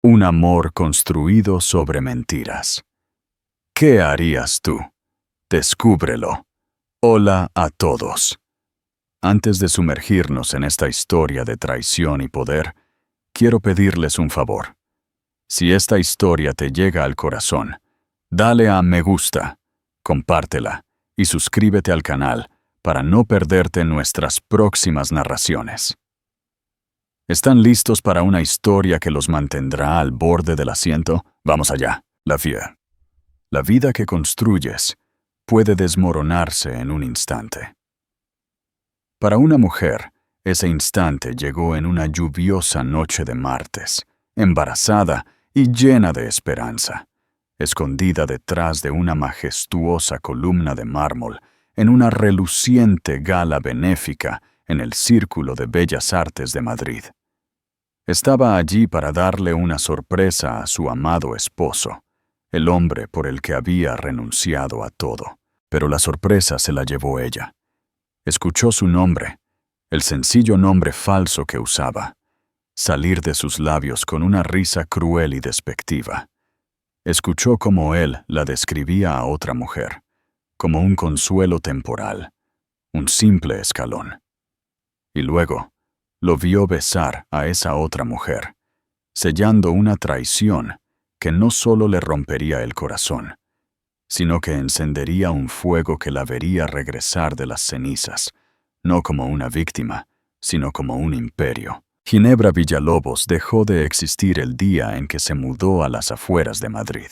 Un amor construido sobre mentiras. ¿Qué harías tú? Descúbrelo. Hola a todos. Antes de sumergirnos en esta historia de traición y poder, quiero pedirles un favor. Si esta historia te llega al corazón, dale a me gusta, compártela y suscríbete al canal para no perderte nuestras próximas narraciones. ¿Están listos para una historia que los mantendrá al borde del asiento? Vamos allá. La vida que construyes puede desmoronarse en un instante. Para una mujer, ese instante llegó en una lluviosa noche de martes, embarazada y llena de esperanza, escondida detrás de una majestuosa columna de mármol, en una reluciente gala benéfica en el Círculo de Bellas Artes de Madrid. Estaba allí para darle una sorpresa a su amado esposo, el hombre por el que había renunciado a todo. Pero la sorpresa se la llevó ella. Escuchó su nombre, el sencillo nombre falso que usaba, salir de sus labios con una risa cruel y despectiva. Escuchó cómo él la describía a otra mujer, como un consuelo temporal, un simple escalón. Y luego lo vio besar a esa otra mujer, sellando una traición que no solo le rompería el corazón, sino que encendería un fuego que la vería regresar de las cenizas, no como una víctima, sino como un imperio. Ginebra Villalobos dejó de existir el día en que se mudó a las afueras de Madrid.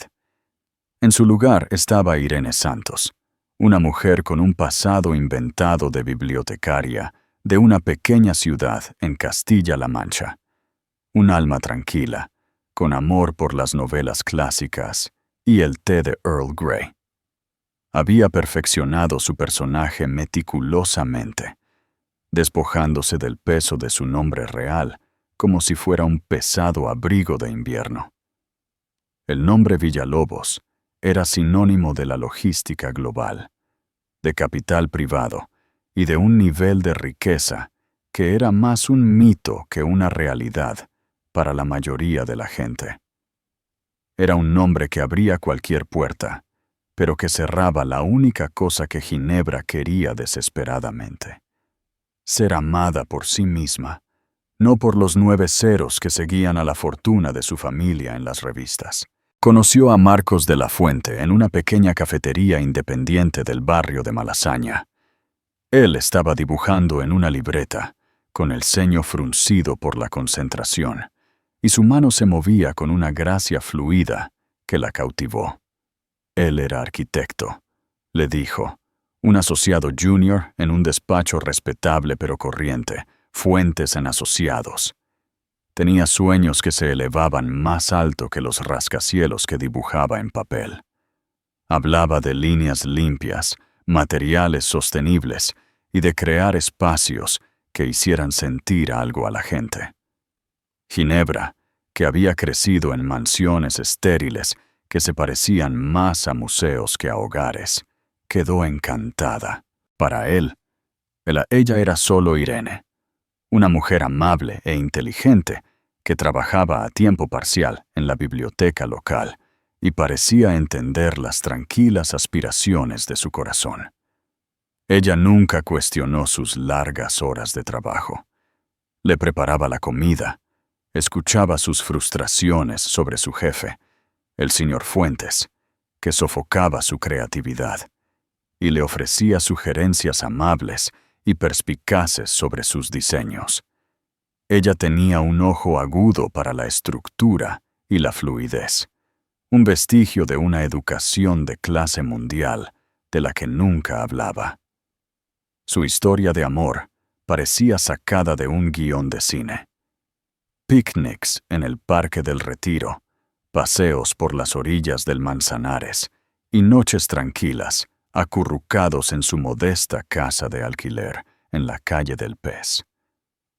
En su lugar estaba Irene Santos, una mujer con un pasado inventado de bibliotecaria de una pequeña ciudad en Castilla-La Mancha. Un alma tranquila, con amor por las novelas clásicas y el té de Earl Grey. Había perfeccionado su personaje meticulosamente, despojándose del peso de su nombre real, como si fuera un pesado abrigo de invierno. El nombre Villalobos era sinónimo de la logística global, de capital privado y de un nivel de riqueza que era más un mito que una realidad para la mayoría de la gente. Era un nombre que abría cualquier puerta, pero que cerraba la única cosa que Ginebra quería desesperadamente: ser amada por sí misma, no por los 9 ceros que seguían a la fortuna de su familia en las revistas. Conoció a Marcos de la Fuente en una pequeña cafetería independiente del barrio de Malasaña. Él estaba dibujando en una libreta, con el ceño fruncido por la concentración, y su mano se movía con una gracia fluida que la cautivó. Él era arquitecto, le dijo, un asociado junior en un despacho respetable pero corriente, Fuentes en Asociados. Tenía sueños que se elevaban más alto que los rascacielos que dibujaba en papel. Hablaba de líneas limpias, materiales sostenibles y de crear espacios que hicieran sentir algo a la gente. Ginebra, que había crecido en mansiones estériles que se parecían más a museos que a hogares, quedó encantada. Para él, ella era solo Irene, una mujer amable e inteligente que trabajaba a tiempo parcial en la biblioteca local y parecía entender las tranquilas aspiraciones de su corazón. Ella nunca cuestionó sus largas horas de trabajo. Le preparaba la comida, escuchaba sus frustraciones sobre su jefe, el señor Fuentes, que sofocaba su creatividad, y le ofrecía sugerencias amables y perspicaces sobre sus diseños. Ella tenía un ojo agudo para la estructura y la fluidez, un vestigio de una educación de clase mundial de la que nunca hablaba. Su historia de amor parecía sacada de un guión de cine. Picnics en el Parque del Retiro, paseos por las orillas del Manzanares y noches tranquilas, acurrucados en su modesta casa de alquiler en la calle del Pez.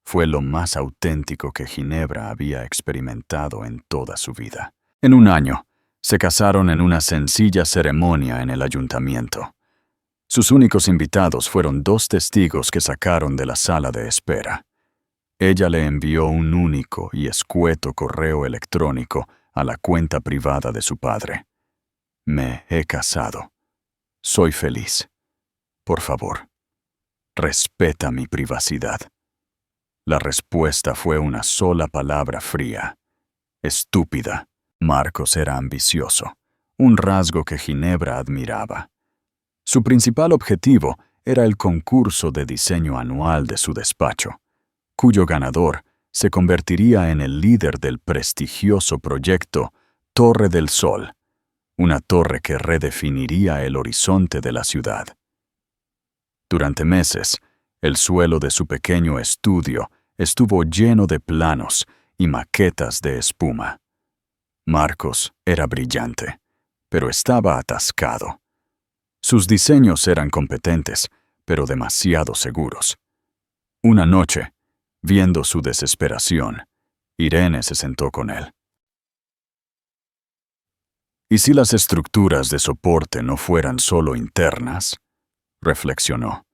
Fue lo más auténtico que Ginebra había experimentado en toda su vida. En un año, se casaron en una sencilla ceremonia en el ayuntamiento. Sus únicos invitados fueron 2 testigos que sacaron de la sala de espera. Ella le envió un único y escueto correo electrónico a la cuenta privada de su padre. Me he casado. Soy feliz. Por favor, respeta mi privacidad. La respuesta fue una sola palabra fría. Estúpida. Marcos era ambicioso, un rasgo que Ginebra admiraba. Su principal objetivo era el concurso de diseño anual de su despacho, cuyo ganador se convertiría en el líder del prestigioso proyecto Torre del Sol, una torre que redefiniría el horizonte de la ciudad. Durante meses, el suelo de su pequeño estudio estuvo lleno de planos y maquetas de espuma. Marcos era brillante, pero estaba atascado. Sus diseños eran competentes, pero demasiado seguros. Una noche, viendo su desesperación, Irene se sentó con él. ¿Y si las estructuras de soporte no fueran solo internas? Reflexionó,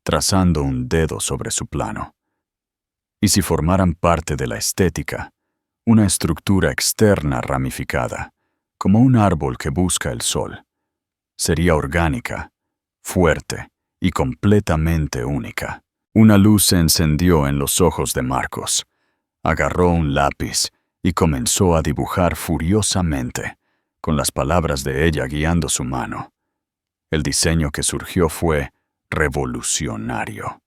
trazando un dedo sobre su plano. ¿Y si formaran parte de la estética, una estructura externa ramificada, como un árbol que busca el sol? Sería orgánica, fuerte y completamente única. Una luz se encendió en los ojos de Marcos. Agarró un lápiz y comenzó a dibujar furiosamente, con las palabras de ella guiando su mano. El diseño que surgió fue revolucionario.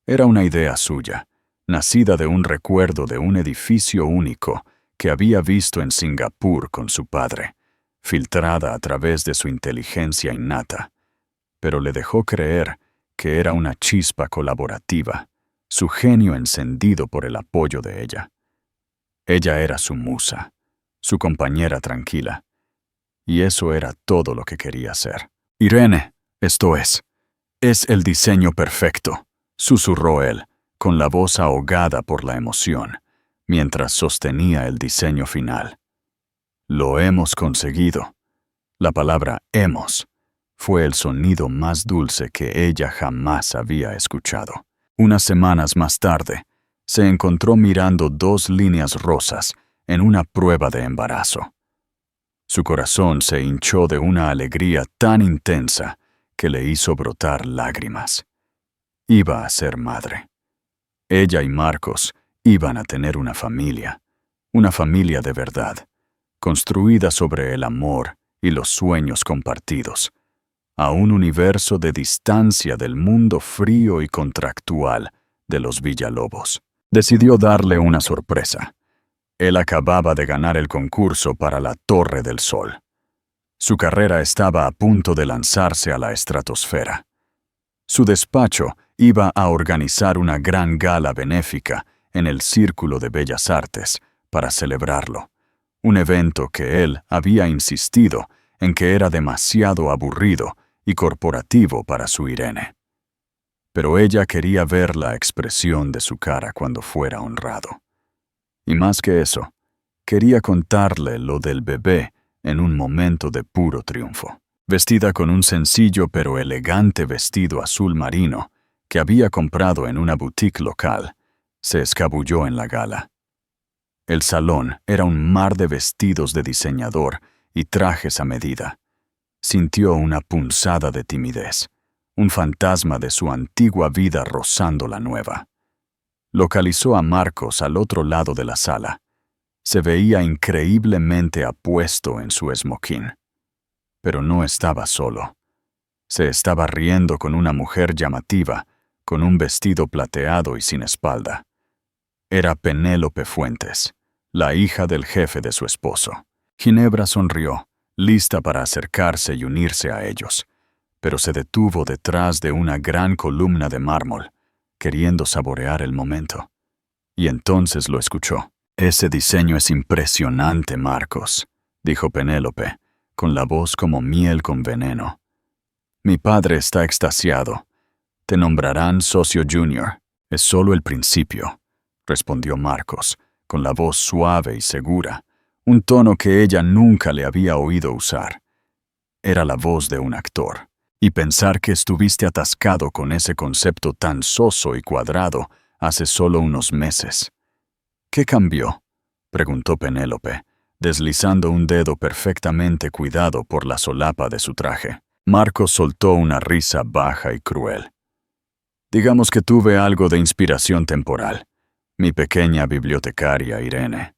Era una idea suya, nacida de un recuerdo de un edificio único que había visto en Singapur con su padre, filtrada a través de su inteligencia innata, pero le dejó creer que era una chispa colaborativa, su genio encendido por el apoyo de ella. Ella era su musa, su compañera tranquila, y eso era todo lo que quería hacer. Irene, esto es el diseño perfecto, susurró él, con la voz ahogada por la emoción, mientras sostenía el diseño final. Lo hemos conseguido. La palabra hemos fue el sonido más dulce que ella jamás había escuchado. Unas semanas más tarde, se encontró mirando 2 líneas rosas en una prueba de embarazo. Su corazón se hinchó de una alegría tan intensa que le hizo brotar lágrimas. Iba a ser madre. Ella y Marcos iban a tener una familia de verdad, construida sobre el amor y los sueños compartidos, a un universo de distancia del mundo frío y contractual de los Villalobos. Decidió darle una sorpresa. Él acababa de ganar el concurso para la Torre del Sol. Su carrera estaba a punto de lanzarse a la estratosfera. Su despacho iba a organizar una gran gala benéfica en el Círculo de Bellas Artes para celebrarlo, un evento que él había insistido en que era demasiado aburrido y corporativo para su Irene. Pero ella quería ver la expresión de su cara cuando fuera honrado. Y más que eso, quería contarle lo del bebé en un momento de puro triunfo. Vestida con un sencillo pero elegante vestido azul marino que había comprado en una boutique local, se escabulló en la gala. El salón era un mar de vestidos de diseñador y trajes a medida. Sintió una punzada de timidez, un fantasma de su antigua vida rozando la nueva. Localizó a Marcos al otro lado de la sala. Se veía increíblemente apuesto en su esmoquín. Pero no estaba solo. Se estaba riendo con una mujer llamativa, con un vestido plateado y sin espalda. Era Penélope Fuentes, la hija del jefe de su esposo. Ginebra sonrió, lista para acercarse y unirse a ellos, pero se detuvo detrás de una gran columna de mármol, queriendo saborear el momento. Y entonces lo escuchó. «Ese diseño es impresionante, Marcos», dijo Penélope, con la voz como miel con veneno. «Mi padre está extasiado. Te nombrarán socio junior». «Es solo el principio», respondió Marcos, con la voz suave y segura, un tono que ella nunca le había oído usar. Era la voz de un actor. Y pensar que estuviste atascado con ese concepto tan soso y cuadrado hace solo unos meses. ¿Qué cambió?, preguntó Penélope, deslizando un dedo perfectamente cuidado por la solapa de su traje. Marcos soltó una risa baja y cruel. Digamos que tuve algo de inspiración temporal. Mi pequeña bibliotecaria Irene.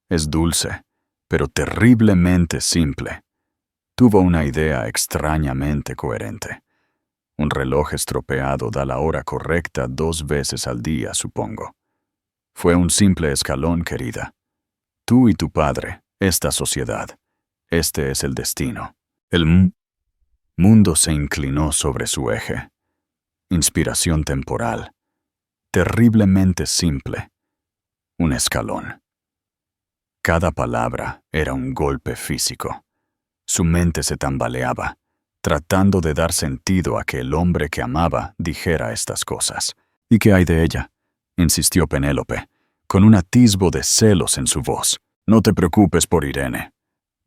Es dulce, pero terriblemente simple. Tuvo una idea extrañamente coherente. Un reloj estropeado da la hora correcta 2 veces al día, supongo. Fue un simple escalón, querida. Tú y tu padre, esta sociedad. Este es el destino. El mundo se inclinó sobre su eje. Inspiración temporal. Terriblemente simple. Un escalón. Cada palabra era un golpe físico. Su mente se tambaleaba, tratando de dar sentido a que el hombre que amaba dijera estas cosas. ¿Y qué hay de ella?, insistió Penélope, con un atisbo de celos en su voz. No te preocupes por Irene,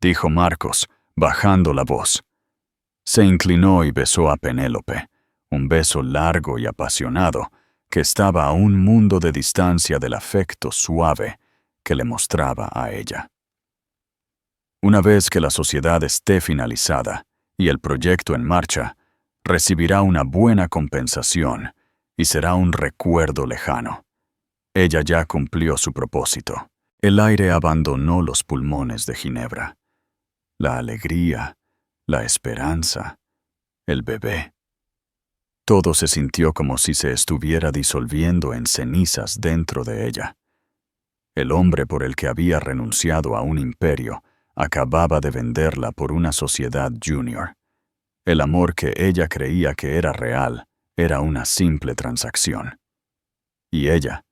dijo Marcos, bajando la voz. Se inclinó y besó a Penélope, un beso largo y apasionado, que estaba a un mundo de distancia del afecto suave que le mostraba a ella. Una vez que la sociedad esté finalizada y el proyecto en marcha, recibirá una buena compensación y será un recuerdo lejano. Ella ya cumplió su propósito. El aire abandonó los pulmones de Ginebra. La alegría, la esperanza, el bebé. Todo se sintió como si se estuviera disolviendo en cenizas dentro de ella. El hombre por el que había renunciado a un imperio acababa de venderla por una sociedad junior. El amor que ella creía que era real era una simple transacción. Y ella,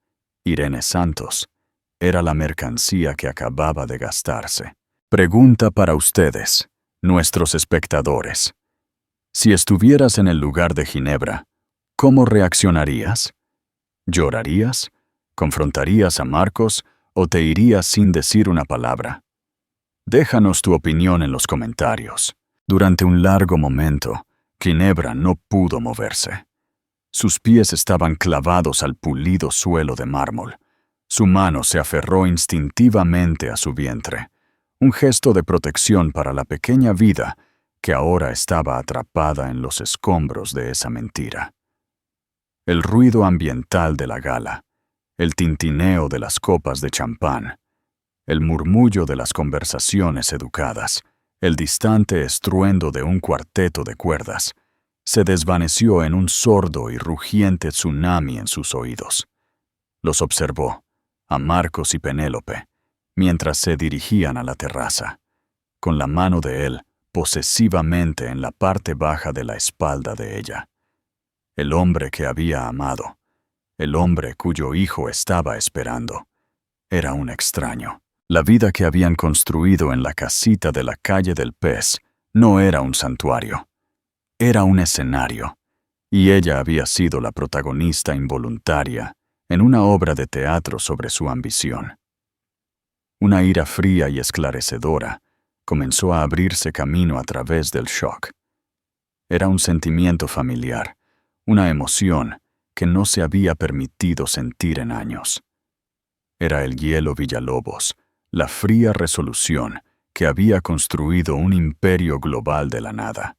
Irene Santos, era la mercancía que acababa de gastarse. Pregunta para ustedes, nuestros espectadores. Si estuvieras en el lugar de Ginebra, ¿cómo reaccionarías? ¿Llorarías? ¿Confrontarías a Marcos o te irías sin decir una palabra? Déjanos tu opinión en los comentarios. Durante un largo momento, Ginebra no pudo moverse. Sus pies estaban clavados al pulido suelo de mármol. Su mano se aferró instintivamente a su vientre, un gesto de protección para la pequeña vida que ahora estaba atrapada en los escombros de esa mentira. El ruido ambiental de la gala, el tintineo de las copas de champán, el murmullo de las conversaciones educadas, el distante estruendo de un cuarteto de cuerdas, se desvaneció en un sordo y rugiente tsunami en sus oídos. Los observó, a Marcos y Penélope, mientras se dirigían a la terraza, con la mano de él posesivamente en la parte baja de la espalda de ella. El hombre que había amado, el hombre cuyo hijo estaba esperando, era un extraño. La vida que habían construido en la casita de la calle del Pez no era un santuario, era un escenario, y ella había sido la protagonista involuntaria en una obra de teatro sobre su ambición. Una ira fría y esclarecedora comenzó a abrirse camino a través del shock. Era un sentimiento familiar, una emoción que no se había permitido sentir en años. Era el hielo Villalobos, la fría resolución que había construido un imperio global de la nada.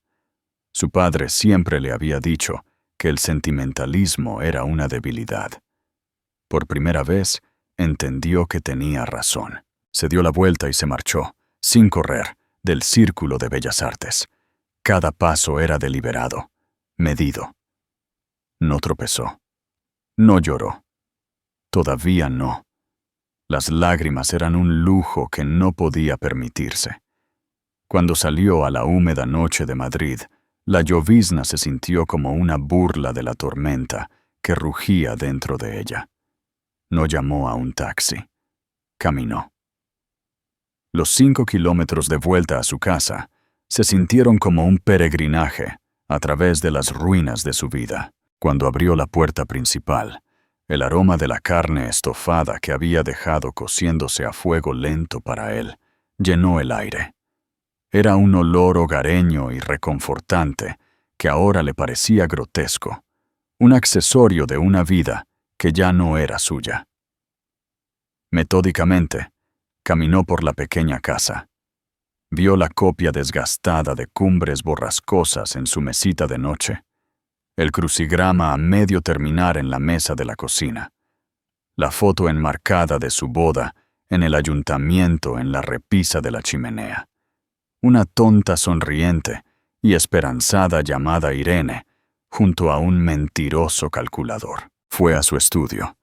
Su padre siempre le había dicho que el sentimentalismo era una debilidad. Por primera vez, entendió que tenía razón. Se dio la vuelta y se marchó, sin correr, del Círculo de Bellas Artes. Cada paso era deliberado, medido. No tropezó. No lloró. Todavía no. Las lágrimas eran un lujo que no podía permitirse. Cuando salió a la húmeda noche de Madrid, la llovizna se sintió como una burla de la tormenta que rugía dentro de ella. No llamó a un taxi. Caminó. Los 5 kilómetros de vuelta a su casa se sintieron como un peregrinaje a través de las ruinas de su vida. Cuando abrió la puerta principal, el aroma de la carne estofada que había dejado cociéndose a fuego lento para él llenó el aire. Era un olor hogareño y reconfortante que ahora le parecía grotesco, un accesorio de una vida que ya no era suya. Metódicamente, caminó por la pequeña casa. Vio la copia desgastada de Cumbres Borrascosas en su mesita de noche, el crucigrama a medio terminar en la mesa de la cocina, la foto enmarcada de su boda en el ayuntamiento en la repisa de la chimenea, una tonta sonriente y esperanzada llamada Irene junto a un mentiroso calculador. Fue a su estudio.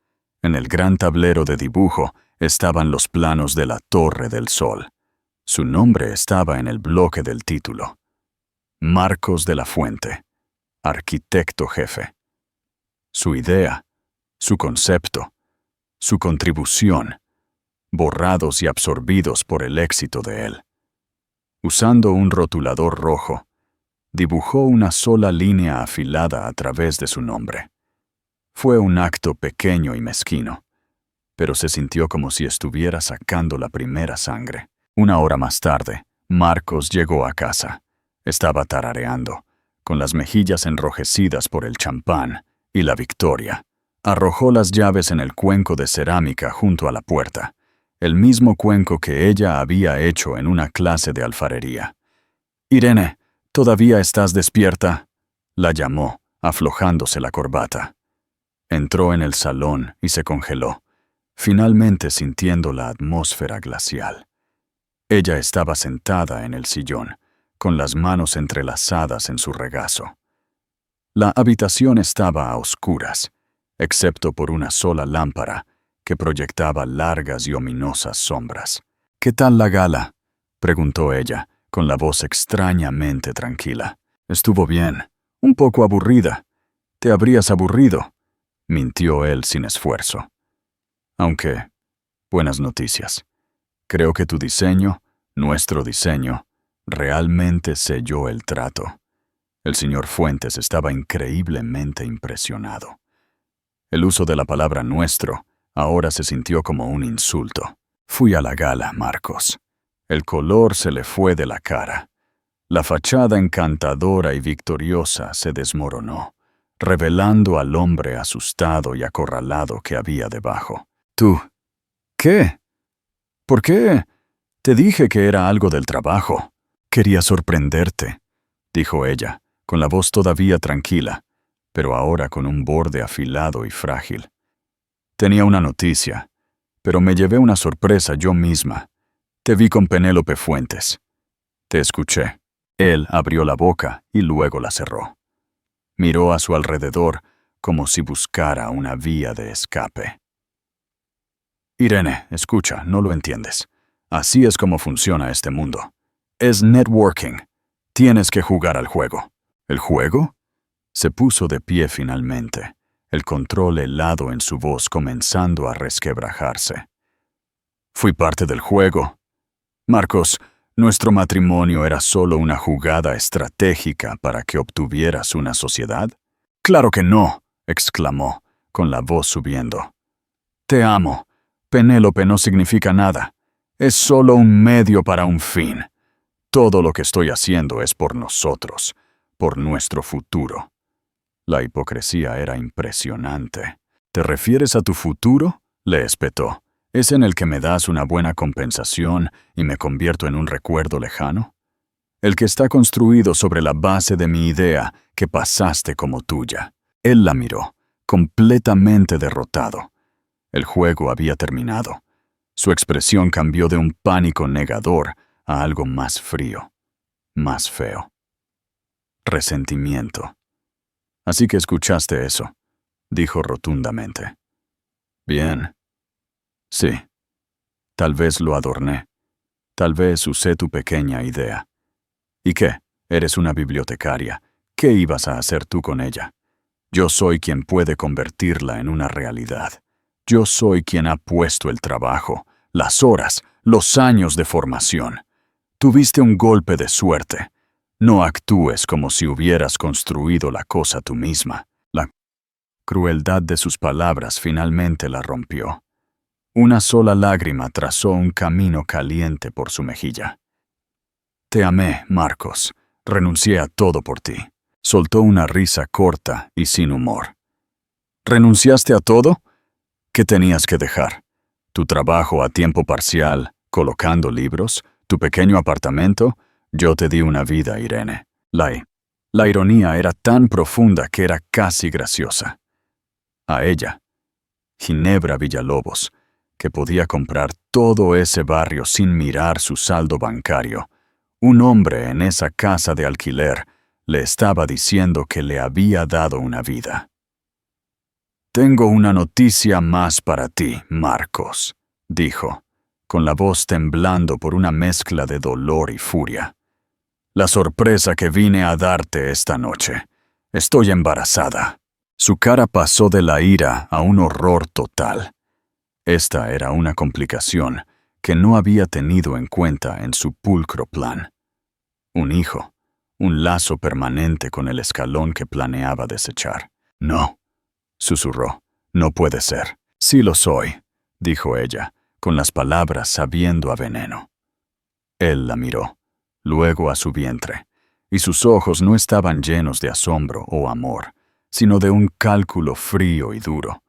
En el gran tablero de dibujo estaban los planos de la Torre del Sol. Su nombre estaba en el bloque del título. Marcos de la Fuente, arquitecto jefe. Su idea, su concepto, su contribución, borrados y absorbidos por el éxito de él. Usando un rotulador rojo, dibujó una sola línea afilada a través de su nombre. Fue un acto pequeño y mezquino, pero se sintió como si estuviera sacando la primera sangre. Una hora más tarde, Marcos llegó a casa. Estaba tarareando, con las mejillas enrojecidas por el champán y la victoria. Arrojó las llaves en el cuenco de cerámica junto a la puerta, el mismo cuenco que ella había hecho en una clase de alfarería. «Irene, ¿todavía estás despierta?», la llamó, aflojándose la corbata. Entró en el salón y se congeló, finalmente sintiendo la atmósfera glacial. Ella estaba sentada en el sillón, con las manos entrelazadas en su regazo. La habitación estaba a oscuras, excepto por una sola lámpara que proyectaba largas y ominosas sombras. «¿Qué tal la gala?», preguntó ella, con la voz extrañamente tranquila. «Estuvo bien. Un poco aburrida. Te habrías aburrido», mintió él sin esfuerzo. «Aunque, buenas noticias. Creo que tu diseño, nuestro diseño, realmente selló el trato». El señor Fuentes estaba increíblemente impresionado. El uso de la palabra nuestro ahora se sintió como un insulto. «Fui a la gala, Marcos». El color se le fue de la cara. La fachada encantadora y victoriosa se desmoronó, revelando al hombre asustado y acorralado que había debajo. «¿Tú? ¿Qué? ¿Por qué? Te dije que era algo del trabajo. Quería sorprenderte», dijo ella, con la voz todavía tranquila, pero ahora con un borde afilado y frágil. «Tenía una noticia, pero me llevé una sorpresa yo misma. Te vi con Penélope Fuentes. Te escuché». Él abrió la boca y luego la cerró. Miró a su alrededor como si buscara una vía de escape. «Irene, escucha, no lo entiendes. Así es como funciona este mundo. Es networking. Tienes que jugar al juego». «¿El juego?». Se puso de pie finalmente, el control helado en su voz comenzando a resquebrajarse. «Fui parte del juego. Marcos, ¿nuestro matrimonio era solo una jugada estratégica para que obtuvieras una sociedad?». «Claro que no», exclamó, con la voz subiendo. «Te amo. Penélope no significa nada. Es solo un medio para un fin. Todo lo que estoy haciendo es por nosotros, por nuestro futuro». La hipocresía era impresionante. «¿Te refieres a tu futuro?», le espetó. «¿Es en el que me das una buena compensación y me convierto en un recuerdo lejano? El que está construido sobre la base de mi idea que pasaste como tuya». Él la miró, completamente derrotado. El juego había terminado. Su expresión cambió de un pánico negador a algo más frío, más feo. Resentimiento. «Así que escuchaste eso», dijo rotundamente. «Bien. Sí. Tal vez lo adorné. Tal vez usé tu pequeña idea. ¿Y qué? Eres una bibliotecaria. ¿Qué ibas a hacer tú con ella? Yo soy quien puede convertirla en una realidad. Yo soy quien ha puesto el trabajo, las horas, los años de formación. Tuviste un golpe de suerte. No actúes como si hubieras construido la cosa tú misma». La crueldad de sus palabras finalmente la rompió. Una sola lágrima trazó un camino caliente por su mejilla. «Te amé, Marcos. Renuncié a todo por ti». Soltó una risa corta y sin humor. ¿Renunciaste a todo? ¿Qué tenías que dejar? ¿Tu trabajo a tiempo parcial, colocando libros? ¿Tu pequeño apartamento? Yo te di una vida, Irene. La ironía era tan profunda que era casi graciosa. A ella, Ginebra Villalobos, que podía comprar todo ese barrio sin mirar su saldo bancario, un hombre en esa casa de alquiler le estaba diciendo que le había dado una vida. «Tengo una noticia más para ti, Marcos», dijo, con la voz temblando por una mezcla de dolor y furia. «La sorpresa que vine a darte esta noche. Estoy embarazada». Su cara pasó de la ira a un horror total. Esta era una complicación que no había tenido en cuenta en su pulcro plan. Un hijo, un lazo permanente con el escalón que planeaba desechar. «No», susurró, «no puede ser». «Sí lo soy», dijo ella, con las palabras sabiendo a veneno. Él la miró, luego a su vientre, y sus ojos no estaban llenos de asombro o amor, sino de un cálculo frío y duro.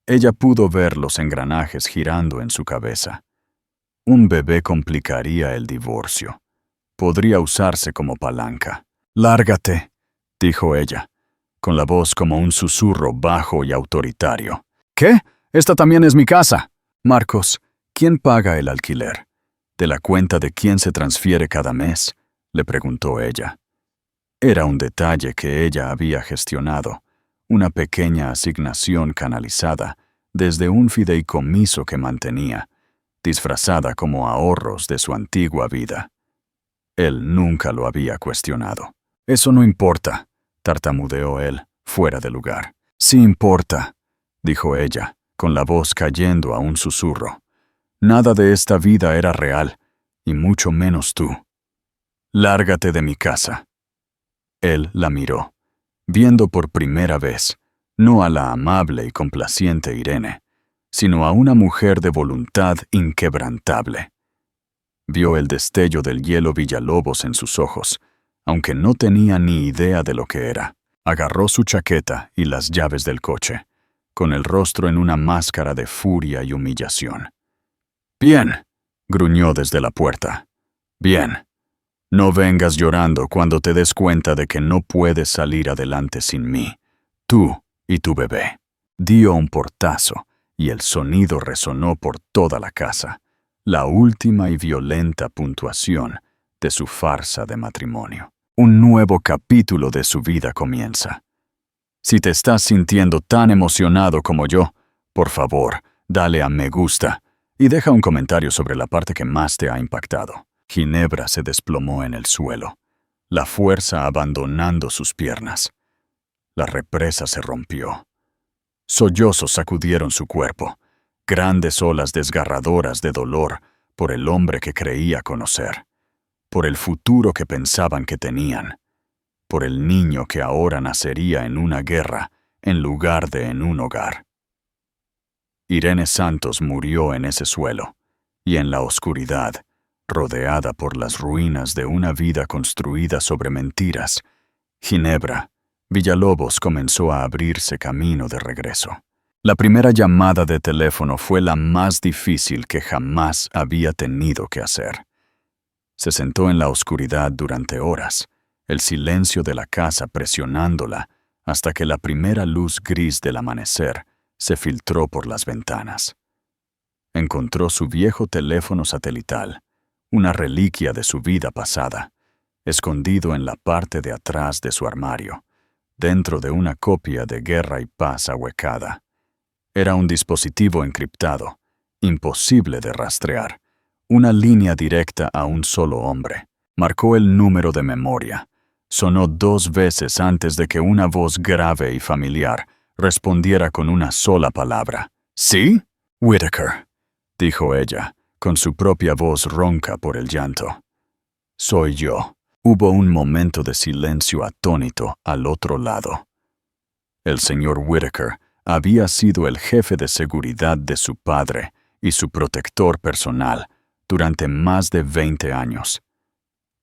Ella pudo ver los engranajes girando en su cabeza. Un bebé complicaría el divorcio. Podría usarse como palanca. «Lárgate», dijo ella, con la voz como un susurro bajo y autoritario. «¿Qué? Esta también es mi casa». «Marcos, ¿quién paga el alquiler? ¿De la cuenta de quién se transfiere cada mes?», le preguntó ella. Era un detalle que ella había gestionado, una pequeña asignación canalizada desde un fideicomiso que mantenía, disfrazada como ahorros de su antigua vida. Él nunca lo había cuestionado. «Eso no importa», tartamudeó él, fuera de lugar. «Sí importa», dijo ella, con la voz cayendo a un susurro. «Nada de esta vida era real, y mucho menos tú. Lárgate de mi casa». Él la miró, viendo por primera vez, no a la amable y complaciente Irene, sino a una mujer de voluntad inquebrantable. Vio el destello del hielo Villalobos en sus ojos, aunque no tenía ni idea de lo que era. Agarró su chaqueta y las llaves del coche, con el rostro en una máscara de furia y humillación. «Bien», gruñó desde la puerta. «Bien. No vengas llorando cuando te des cuenta de que no puedes salir adelante sin mí, tú y tu bebé». Dio un portazo y el sonido resonó por toda la casa, la última y violenta puntuación de su farsa de matrimonio. Un nuevo capítulo de su vida comienza. Si te estás sintiendo tan emocionado como yo, por favor, dale a me gusta y deja un comentario sobre la parte que más te ha impactado. Ginebra se desplomó en el suelo, la fuerza abandonando sus piernas. La represa se rompió. Sollozos sacudieron su cuerpo, grandes olas desgarradoras de dolor por el hombre que creía conocer, por el futuro que pensaban que tenían, por el niño que ahora nacería en una guerra en lugar de en un hogar. Irene Santos murió en ese suelo, y en la oscuridad, rodeada por las ruinas de una vida construida sobre mentiras, Ginebra Villalobos comenzó a abrirse camino de regreso. La primera llamada de teléfono fue la más difícil que jamás había tenido que hacer. Se sentó en la oscuridad durante horas, el silencio de la casa presionándola hasta que la primera luz gris del amanecer se filtró por las ventanas. Encontró su viejo teléfono satelital, una reliquia de su vida pasada, escondido en la parte de atrás de su armario, dentro de una copia de Guerra y Paz ahuecada. Era un dispositivo encriptado, imposible de rastrear, una línea directa a un solo hombre. Marcó el número de memoria. Sonó 2 veces antes de que una voz grave y familiar respondiera con una sola palabra. «¿Sí?» «Whitaker», dijo ella, con su propia voz ronca por el llanto. «Soy yo». Hubo un momento de silencio atónito al otro lado. El señor Whitaker había sido el jefe de seguridad de su padre y su protector personal durante más de 20 años.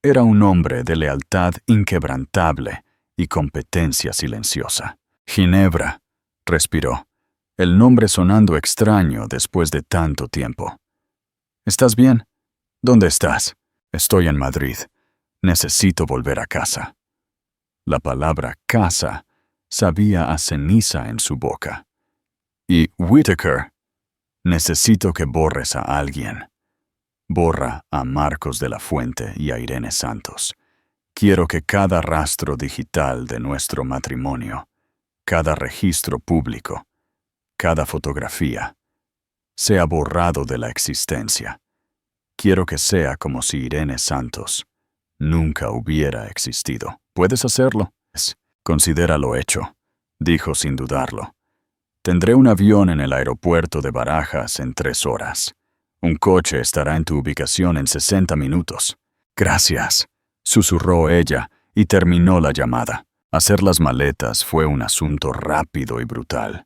Era un hombre de lealtad inquebrantable y competencia silenciosa. «Ginebra», respiró, el nombre sonando extraño después de tanto tiempo. ¿Estás bien? ¿Dónde estás? Estoy en Madrid. Necesito volver a casa. La palabra casa sabía a ceniza en su boca. Y Whittaker, necesito que borres a alguien. Borra a Marcos de la Fuente y a Irene Santos. Quiero que cada rastro digital de nuestro matrimonio, cada registro público, cada fotografía, sea borrado de la existencia. Quiero que sea como si Irene Santos nunca hubiera existido. ¿Puedes hacerlo? Considéralo hecho, dijo sin dudarlo. Tendré un avión en el aeropuerto de Barajas en 3 horas. Un coche estará en tu ubicación en 60 minutos. Gracias, susurró ella y terminó la llamada. Hacer las maletas fue un asunto rápido y brutal.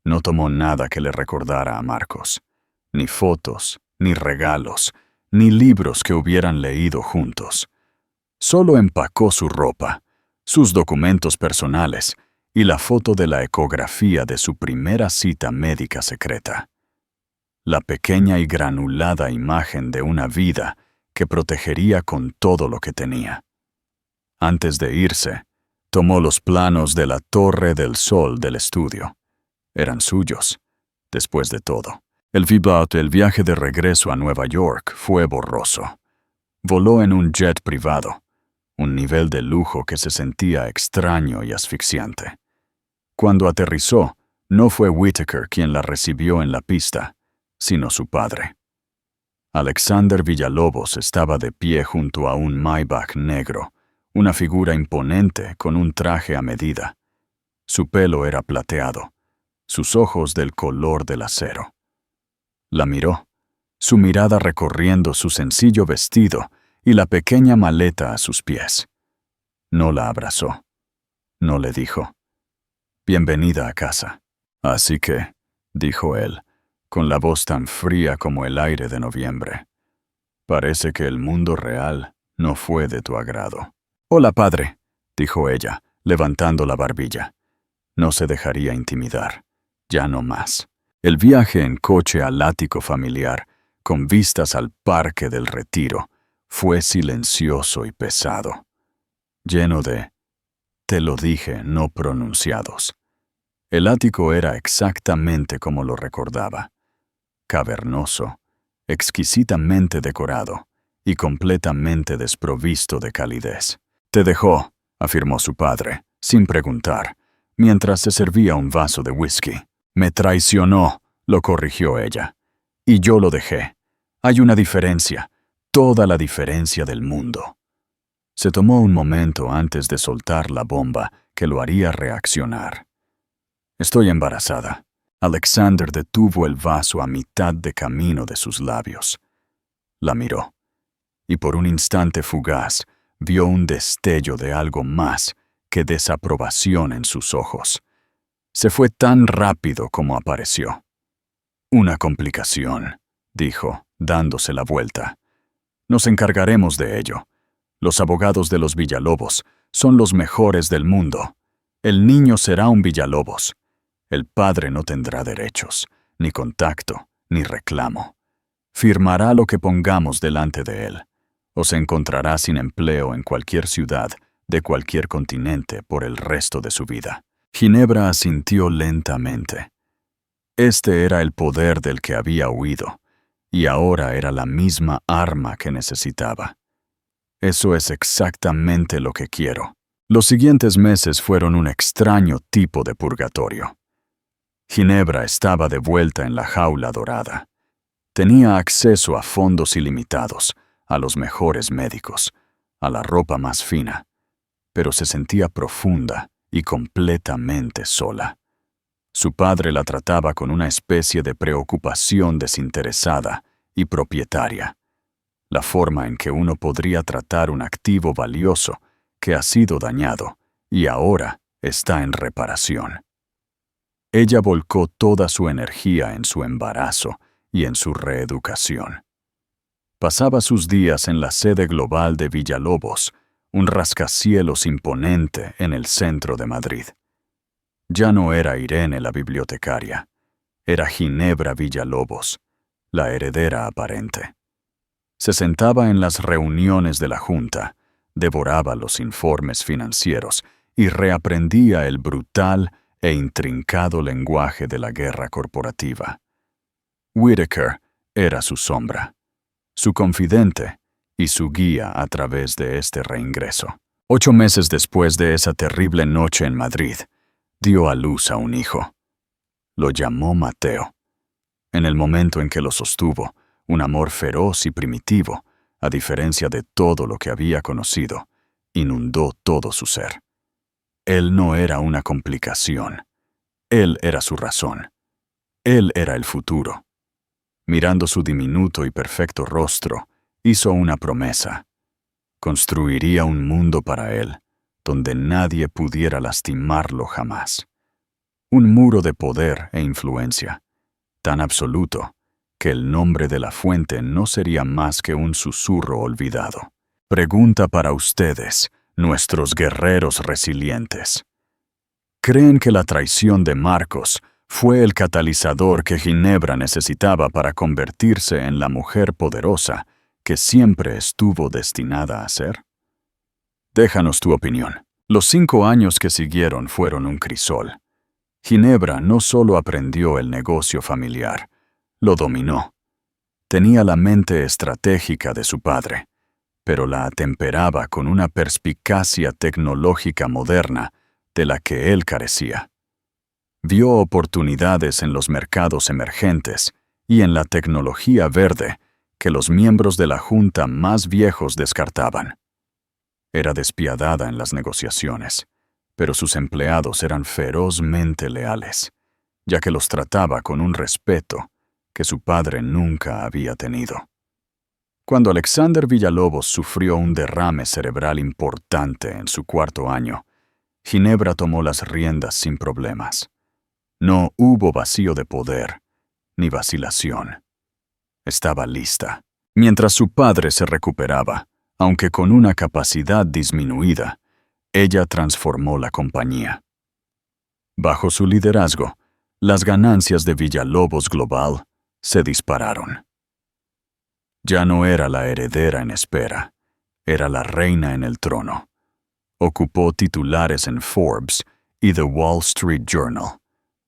No tomó nada que le recordara a Marcos. Ni fotos, ni regalos, ni libros que hubieran leído juntos. Solo empacó su ropa, sus documentos personales y la foto de la ecografía de su primera cita médica secreta. La pequeña y granulada imagen de una vida que protegería con todo lo que tenía. Antes de irse, tomó los planos de la Torre del Sol del estudio. Eran suyos, después de todo. El viaje de regreso a Nueva York fue borroso. Voló en un jet privado, un nivel de lujo que se sentía extraño y asfixiante. Cuando aterrizó, no fue Whittaker quien la recibió en la pista, sino su padre. Alexander Villalobos estaba de pie junto a un Maybach negro, una figura imponente con un traje a medida. Su pelo era plateado, sus ojos del color del acero. La miró, su mirada recorriendo su sencillo vestido y la pequeña maleta a sus pies. No la abrazó. No le dijo: «Bienvenida a casa». «Así que», dijo él, con la voz tan fría como el aire de noviembre, «parece que el mundo real no fue de tu agrado». «Hola, padre», dijo ella, levantando la barbilla. No se dejaría intimidar. Ya no más. El viaje en coche al ático familiar, con vistas al Parque del Retiro, fue silencioso y pesado, lleno de «te lo dije» no pronunciados. El ático era exactamente como lo recordaba, cavernoso, exquisitamente decorado y completamente desprovisto de calidez. «Te dejó», afirmó su padre, sin preguntar, mientras se servía un vaso de whisky. «Me traicionó», lo corrigió ella. «Y yo lo dejé. Hay una diferencia, toda la diferencia del mundo». Se tomó un momento antes de soltar la bomba que lo haría reaccionar. «Estoy embarazada». Alexander detuvo el vaso a mitad de camino de sus labios. La miró, y por un instante fugaz vio un destello de algo más que desaprobación en sus ojos. Se fue tan rápido como apareció. «Una complicación», dijo, dándose la vuelta. «Nos encargaremos de ello. Los abogados de los Villalobos son los mejores del mundo. El niño será un Villalobos. El padre no tendrá derechos, ni contacto, ni reclamo. Firmará lo que pongamos delante de él, o se encontrará sin empleo en cualquier ciudad de cualquier continente por el resto de su vida». Ginebra asintió lentamente. Este era el poder del que había huido, y ahora era la misma arma que necesitaba. «Eso es exactamente lo que quiero». Los siguientes meses fueron un extraño tipo de purgatorio. Ginebra estaba de vuelta en la jaula dorada. Tenía acceso a fondos ilimitados, a los mejores médicos, a la ropa más fina, pero se sentía profunda y completamente sola. Su padre la trataba con una especie de preocupación desinteresada y propietaria, la forma en que uno podría tratar un activo valioso que ha sido dañado y ahora está en reparación. Ella volcó toda su energía en su embarazo y en su reeducación. Pasaba sus días en la sede global de Villalobos, un rascacielos imponente en el centro de Madrid. Ya no era Irene la bibliotecaria, era Ginebra Villalobos, la heredera aparente. Se sentaba en las reuniones de la Junta, devoraba los informes financieros y reaprendía el brutal e intrincado lenguaje de la guerra corporativa. Whitaker era su sombra, su confidente y su guía a través de este reingreso. 8 meses después de esa terrible noche en Madrid, dio a luz a un hijo. Lo llamó Mateo. En el momento en que lo sostuvo, un amor feroz y primitivo, a diferencia de todo lo que había conocido, inundó todo su ser. Él no era una complicación. Él era su razón. Él era el futuro. Mirando su diminuto y perfecto rostro, hizo una promesa. Construiría un mundo para él, donde nadie pudiera lastimarlo jamás. Un muro de poder e influencia, tan absoluto que el nombre de la fuente no sería más que un susurro olvidado. Pregunta para ustedes, nuestros guerreros resilientes. ¿Creen que la traición de Marcos fue el catalizador que Ginebra necesitaba para convertirse en la mujer poderosa que siempre estuvo destinada a ser? Déjanos tu opinión. Los 5 años que siguieron fueron un crisol. Ginebra no solo aprendió el negocio familiar, lo dominó. Tenía la mente estratégica de su padre, pero la atemperaba con una perspicacia tecnológica moderna de la que él carecía. Vio oportunidades en los mercados emergentes y en la tecnología verde que los miembros de la Junta más viejos descartaban. Era despiadada en las negociaciones, pero sus empleados eran ferozmente leales, ya que los trataba con un respeto que su padre nunca había tenido. Cuando Alexander Villalobos sufrió un derrame cerebral importante en su 4º año, Ginebra tomó las riendas sin problemas. No hubo vacío de poder, ni vacilación. Estaba lista. Mientras su padre se recuperaba, aunque con una capacidad disminuida, ella transformó la compañía. Bajo su liderazgo, las ganancias de Villalobos Global se dispararon. Ya no era la heredera en espera, era la reina en el trono. Ocupó titulares en Forbes y The Wall Street Journal,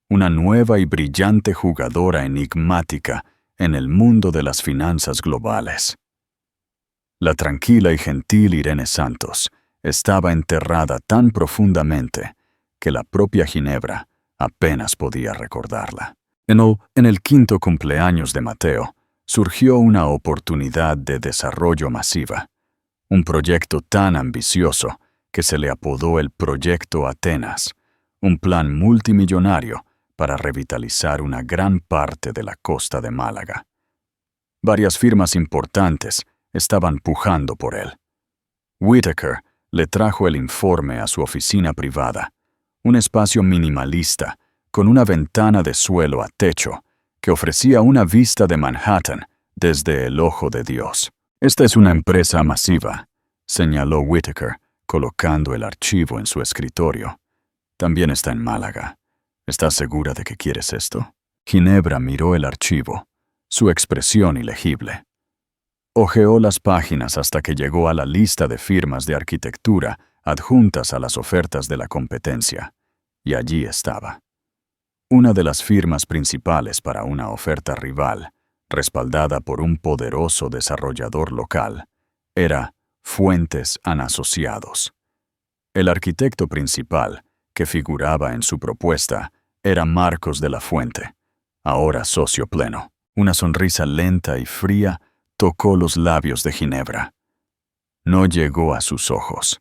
una nueva y brillante jugadora enigmática en el mundo de las finanzas globales. La tranquila y gentil Irene Santos estaba enterrada tan profundamente que la propia Ginebra apenas podía recordarla. En el 5º cumpleaños de Mateo, surgió una oportunidad de desarrollo masiva, un proyecto tan ambicioso que se le apodó el Proyecto Atenas, un plan multimillonario para revitalizar una gran parte de la costa de Málaga. Varias firmas importantes estaban pujando por él. Whitaker le trajo el informe a su oficina privada, un espacio minimalista con una ventana de suelo a techo que ofrecía una vista de Manhattan desde el ojo de Dios. Esta es una empresa masiva, señaló Whitaker, colocando el archivo en su escritorio. También está en Málaga. ¿Estás segura de que quieres esto? Ginebra miró el archivo, su expresión ilegible. Hojeó las páginas hasta que llegó a la lista de firmas de arquitectura adjuntas a las ofertas de la competencia, y allí estaba. Una de las firmas principales para una oferta rival, respaldada por un poderoso desarrollador local, era Fuentes & Asociados. El arquitecto principal, que figuraba en su propuesta, era Marcos de la Fuente, ahora socio pleno. Una sonrisa lenta y fría tocó los labios de Ginebra. No llegó a sus ojos.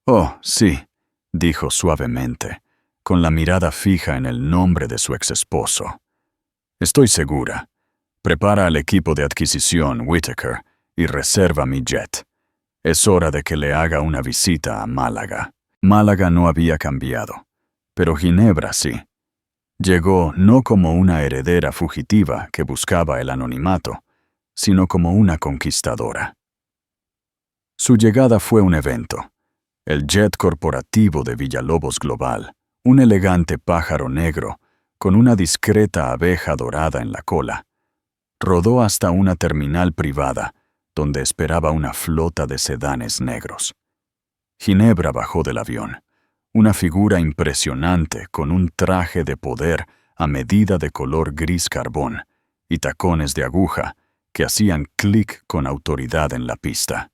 «Oh, sí», dijo suavemente, con la mirada fija en el nombre de su exesposo. «Estoy segura. Prepara al equipo de adquisición, Whitaker, y reserva mi jet. Es hora de que le haga una visita a Málaga». Málaga no había cambiado, pero Ginebra sí. Llegó no como una heredera fugitiva que buscaba el anonimato, sino como una conquistadora. Su llegada fue un evento. El jet corporativo de Villalobos Global, un elegante pájaro negro con una discreta abeja dorada en la cola, rodó hasta una terminal privada donde esperaba una flota de sedanes negros. Ginebra bajó del avión, una figura impresionante con un traje de poder a medida de color gris carbón y tacones de aguja que hacían clic con autoridad en la pista.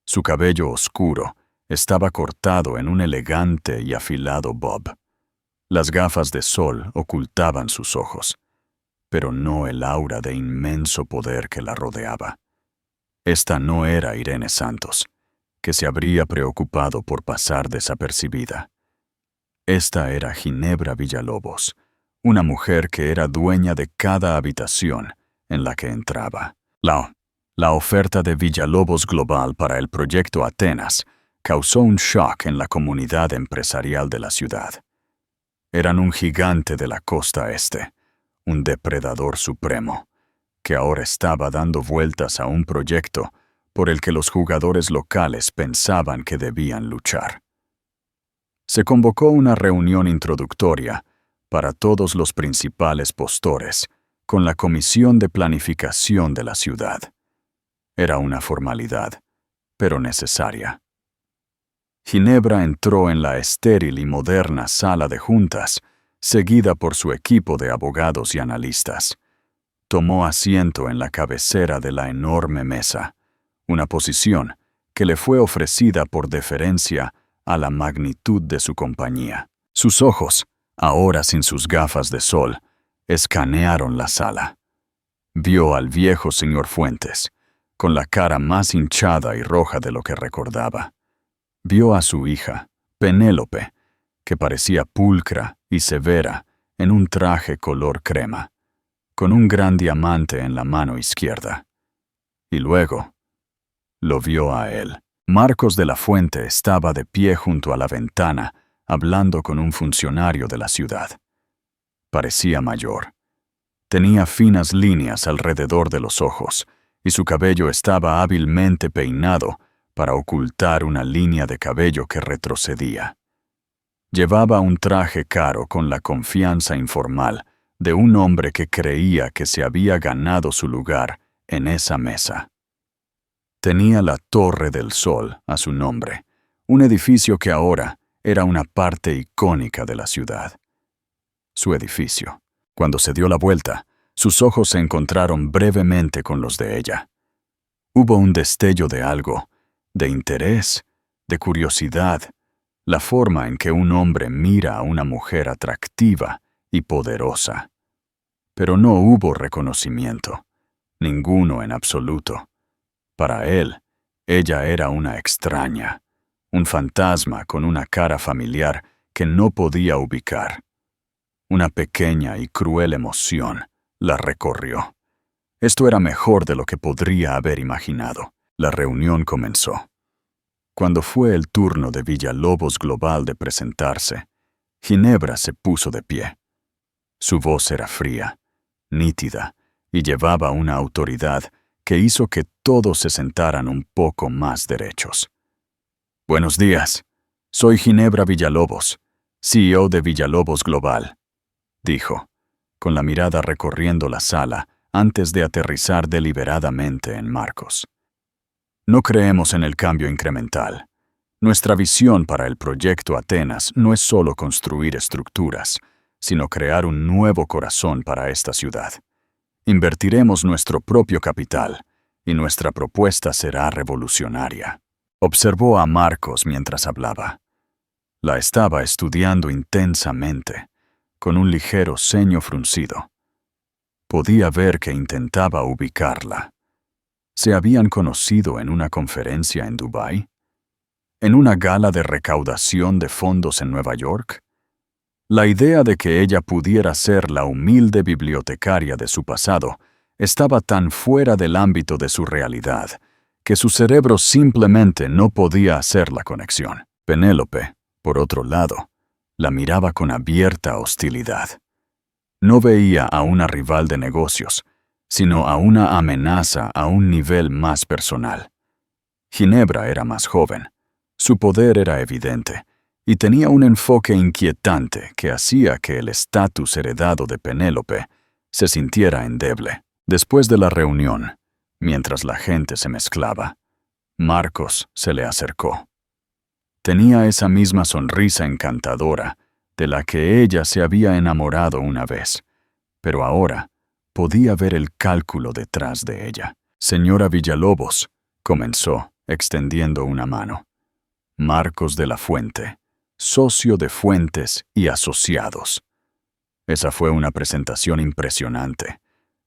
Su cabello oscuro estaba cortado en un elegante y afilado bob. Las gafas de sol ocultaban sus ojos, pero no el aura de inmenso poder que la rodeaba. Esta no era Irene Santos, que se habría preocupado por pasar desapercibida. Esta era Ginebra Villalobos, una mujer que era dueña de cada habitación en la que entraba. La oferta de Villalobos Global para el proyecto Atenas causó un shock en la comunidad empresarial de la ciudad. Eran un gigante de la costa este, un depredador supremo, que ahora estaba dando vueltas a un proyecto por el que los jugadores locales pensaban que debían luchar. Se convocó una reunión introductoria para todos los principales postores con la Comisión de Planificación de la ciudad. Era una formalidad, pero necesaria. Ginebra entró en la estéril y moderna sala de juntas, seguida por su equipo de abogados y analistas. Tomó asiento en la cabecera de la enorme mesa, una posición que le fue ofrecida por deferencia a la magnitud de su compañía. Sus ojos, ahora sin sus gafas de sol, escanearon la sala. Vio al viejo señor Fuentes, con la cara más hinchada y roja de lo que recordaba. Vio a su hija, Penélope, que parecía pulcra y severa en un traje color crema, con un gran diamante en la mano izquierda. Y luego lo vio a él. Marcos de la Fuente estaba de pie junto a la ventana, hablando con un funcionario de la ciudad. Parecía mayor. Tenía finas líneas alrededor de los ojos, y su cabello estaba hábilmente peinado para ocultar una línea de cabello que retrocedía. Llevaba un traje caro con la confianza informal de un hombre que creía que se había ganado su lugar en esa mesa. Tenía la Torre del Sol a su nombre, un edificio que ahora era una parte icónica de la ciudad. Su edificio. Cuando se dio la vuelta, sus ojos se encontraron brevemente con los de ella. Hubo un destello de algo, de interés, de curiosidad, la forma en que un hombre mira a una mujer atractiva y poderosa. Pero no hubo reconocimiento, ninguno en absoluto. Para él, ella era una extraña, un fantasma con una cara familiar que no podía ubicar. Una pequeña y cruel emoción la recorrió. Esto era mejor de lo que podría haber imaginado. La reunión comenzó. Cuando fue el turno de Villalobos Global de presentarse, Ginebra se puso de pie. Su voz era fría, nítida, y llevaba una autoridad que hizo que todos se sentaran un poco más derechos. Buenos días, soy Ginebra Villalobos, CEO de Villalobos Global, dijo, con la mirada recorriendo la sala antes de aterrizar deliberadamente en Marcos. No creemos en el cambio incremental. Nuestra visión para el proyecto Atenas no es solo construir estructuras, sino crear un nuevo corazón para esta ciudad. Invertiremos nuestro propio capital, y nuestra propuesta será revolucionaria. Observó a Marcos mientras hablaba. La estaba estudiando intensamente, con un ligero ceño fruncido. Podía ver que intentaba ubicarla. ¿Se habían conocido en una conferencia en Dubái? ¿En una gala de recaudación de fondos en Nueva York? La idea de que ella pudiera ser la humilde bibliotecaria de su pasado estaba tan fuera del ámbito de su realidad que su cerebro simplemente no podía hacer la conexión. Penélope, por otro lado, la miraba con abierta hostilidad. No veía a una rival de negocios, sino a una amenaza a un nivel más personal. Ginebra era más joven, su poder era evidente, y tenía un enfoque inquietante que hacía que el estatus heredado de Penélope se sintiera endeble. Después de la reunión, mientras la gente se mezclaba, Marcos se le acercó. Tenía esa misma sonrisa encantadora de la que ella se había enamorado una vez, pero ahora podía ver el cálculo detrás de ella. «Señora Villalobos», comenzó, extendiendo una mano. «Marcos de la Fuente, socio de Fuentes y Asociados». Esa fue una presentación impresionante.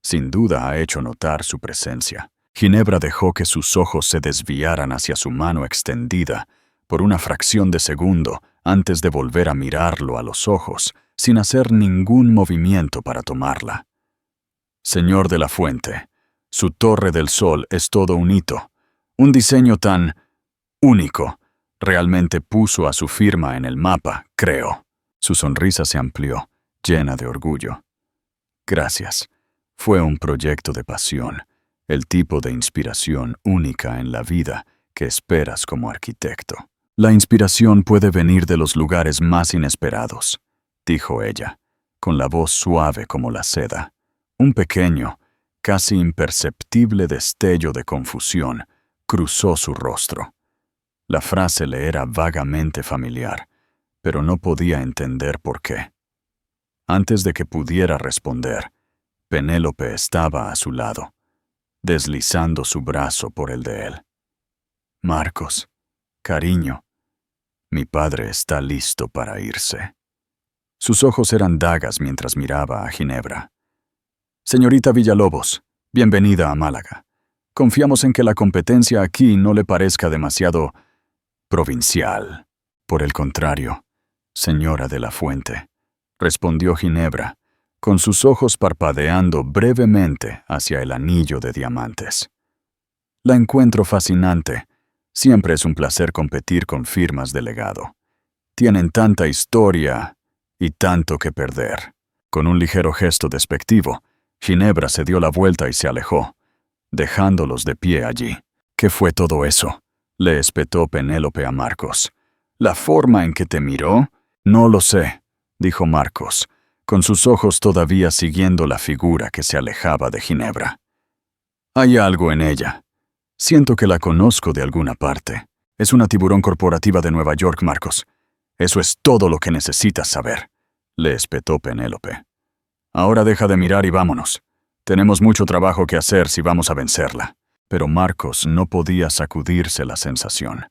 Sin duda ha hecho notar su presencia. Ginebra dejó que sus ojos se desviaran hacia su mano extendida por una fracción de segundo antes de volver a mirarlo a los ojos, sin hacer ningún movimiento para tomarla. «Señor de la Fuente, su Torre del Sol es todo un hito. Un diseño tan único. Realmente puso a su firma en el mapa, creo». Su sonrisa se amplió, llena de orgullo. «Gracias. Fue un proyecto de pasión, el tipo de inspiración única en la vida que esperas como arquitecto». «La inspiración puede venir de los lugares más inesperados», dijo ella, con la voz suave como la seda. Un pequeño, casi imperceptible destello de confusión cruzó su rostro. La frase le era vagamente familiar, pero no podía entender por qué. Antes de que pudiera responder, Penélope estaba a su lado, deslizando su brazo por el de él. «Marcos, cariño, mi padre está listo para irse». Sus ojos eran dagas mientras miraba a Ginebra. «Señorita Villalobos, bienvenida a Málaga. Confiamos en que la competencia aquí no le parezca demasiado provincial». «Por el contrario, señora de la Fuente», respondió Ginebra, con sus ojos parpadeando brevemente hacia el anillo de diamantes. «La encuentro fascinante. Siempre es un placer competir con firmas de legado. Tienen tanta historia y tanto que perder». Con un ligero gesto despectivo, Ginebra se dio la vuelta y se alejó, dejándolos de pie allí. «¿Qué fue todo eso?», le espetó Penélope a Marcos. «¿La forma en que te miró?» «No lo sé», dijo Marcos, con sus ojos todavía siguiendo la figura que se alejaba de Ginebra. «Hay algo en ella. Siento que la conozco de alguna parte. Es una tiburón corporativa de Nueva York, Marcos. Eso es todo lo que necesitas saber», le espetó Penélope. «Ahora deja de mirar y vámonos. Tenemos mucho trabajo que hacer si vamos a vencerla». Pero Marcos no podía sacudirse la sensación.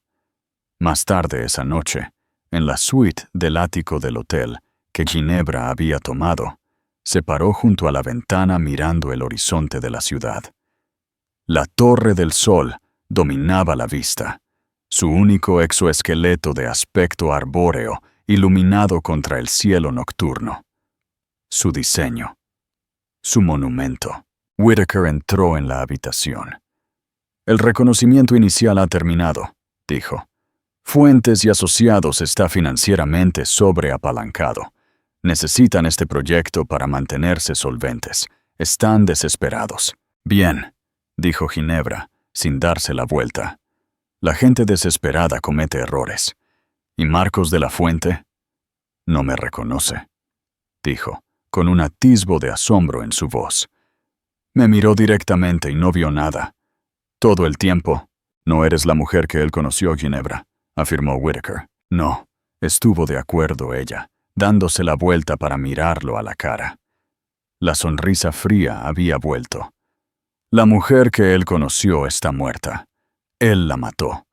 Más tarde esa noche, en la suite del ático del hotel que Ginebra había tomado, se paró junto a la ventana mirando el horizonte de la ciudad. La Torre del Sol dominaba la vista, su único exoesqueleto de aspecto arbóreo iluminado contra el cielo nocturno. Su diseño. Su monumento. Whittaker entró en la habitación. «El reconocimiento inicial ha terminado», dijo. «Fuentes y Asociados está financieramente sobreapalancado. Necesitan este proyecto para mantenerse solventes. Están desesperados». «Bien», dijo Ginebra, sin darse la vuelta. «La gente desesperada comete errores. ¿Y Marcos de la Fuente?» «No me reconoce», dijo, con un atisbo de asombro en su voz. «Me miró directamente y no vio nada. Todo el tiempo». «No eres la mujer que él conoció, Ginebra», afirmó Whittaker. «No», estuvo de acuerdo ella, dándose la vuelta para mirarlo a la cara. La sonrisa fría había vuelto. «La mujer que él conoció está muerta. Él la mató.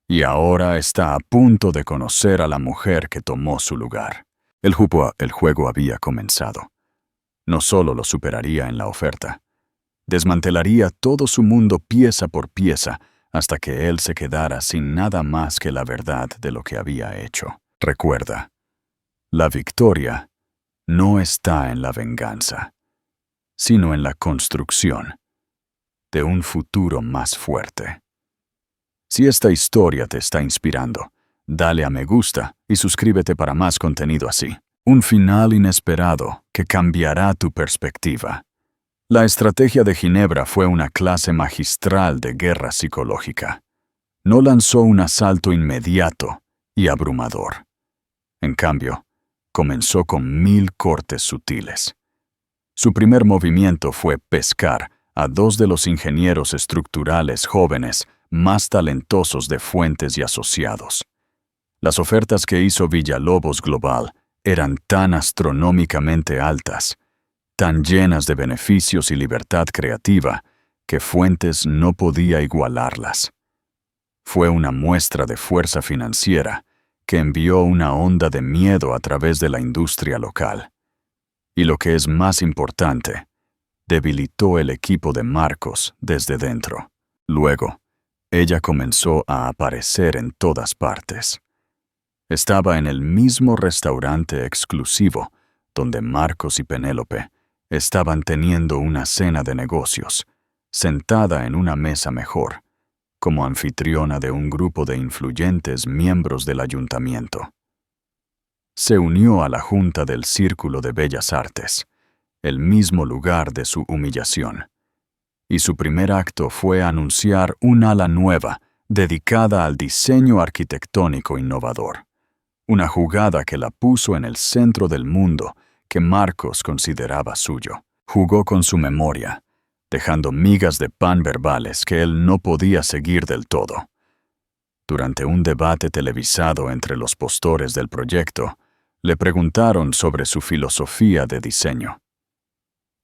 Y ahora está a punto de conocer a la mujer que tomó su lugar». El juego había comenzado. No solo lo superaría en la oferta. Desmantelaría todo su mundo pieza por pieza hasta que él se quedara sin nada más que la verdad de lo que había hecho. Recuerda, la victoria no está en la venganza, sino en la construcción de un futuro más fuerte. Si esta historia te está inspirando, dale a me gusta y suscríbete para más contenido así. Un final inesperado que cambiará tu perspectiva. La estrategia de Ginebra fue una clase magistral de guerra psicológica. No lanzó un asalto inmediato y abrumador. En cambio, comenzó con 1000 cortes sutiles. Su primer movimiento fue pescar a 2 de los ingenieros estructurales jóvenes más talentosos de Fuentes y Asociados. Las ofertas que hizo Villalobos Global eran tan astronómicamente altas, tan llenas de beneficios y libertad creativa, que Fuentes no podía igualarlas. Fue una muestra de fuerza financiera que envió una onda de miedo a través de la industria local. Y lo que es más importante, debilitó el equipo de Marcos desde dentro. Luego, ella comenzó a aparecer en todas partes. Estaba en el mismo restaurante exclusivo donde Marcos y Penélope estaban teniendo una cena de negocios, sentada en una mesa mejor, como anfitriona de un grupo de influyentes miembros del ayuntamiento. Se unió a la junta del Círculo de Bellas Artes, el mismo lugar de su humillación, y su primer acto fue anunciar un ala nueva dedicada al diseño arquitectónico innovador, una jugada que la puso en el centro del mundo que Marcos consideraba suyo. Jugó con su memoria, dejando migas de pan verbales que él no podía seguir del todo. Durante un debate televisado entre los postores del proyecto, le preguntaron sobre su filosofía de diseño.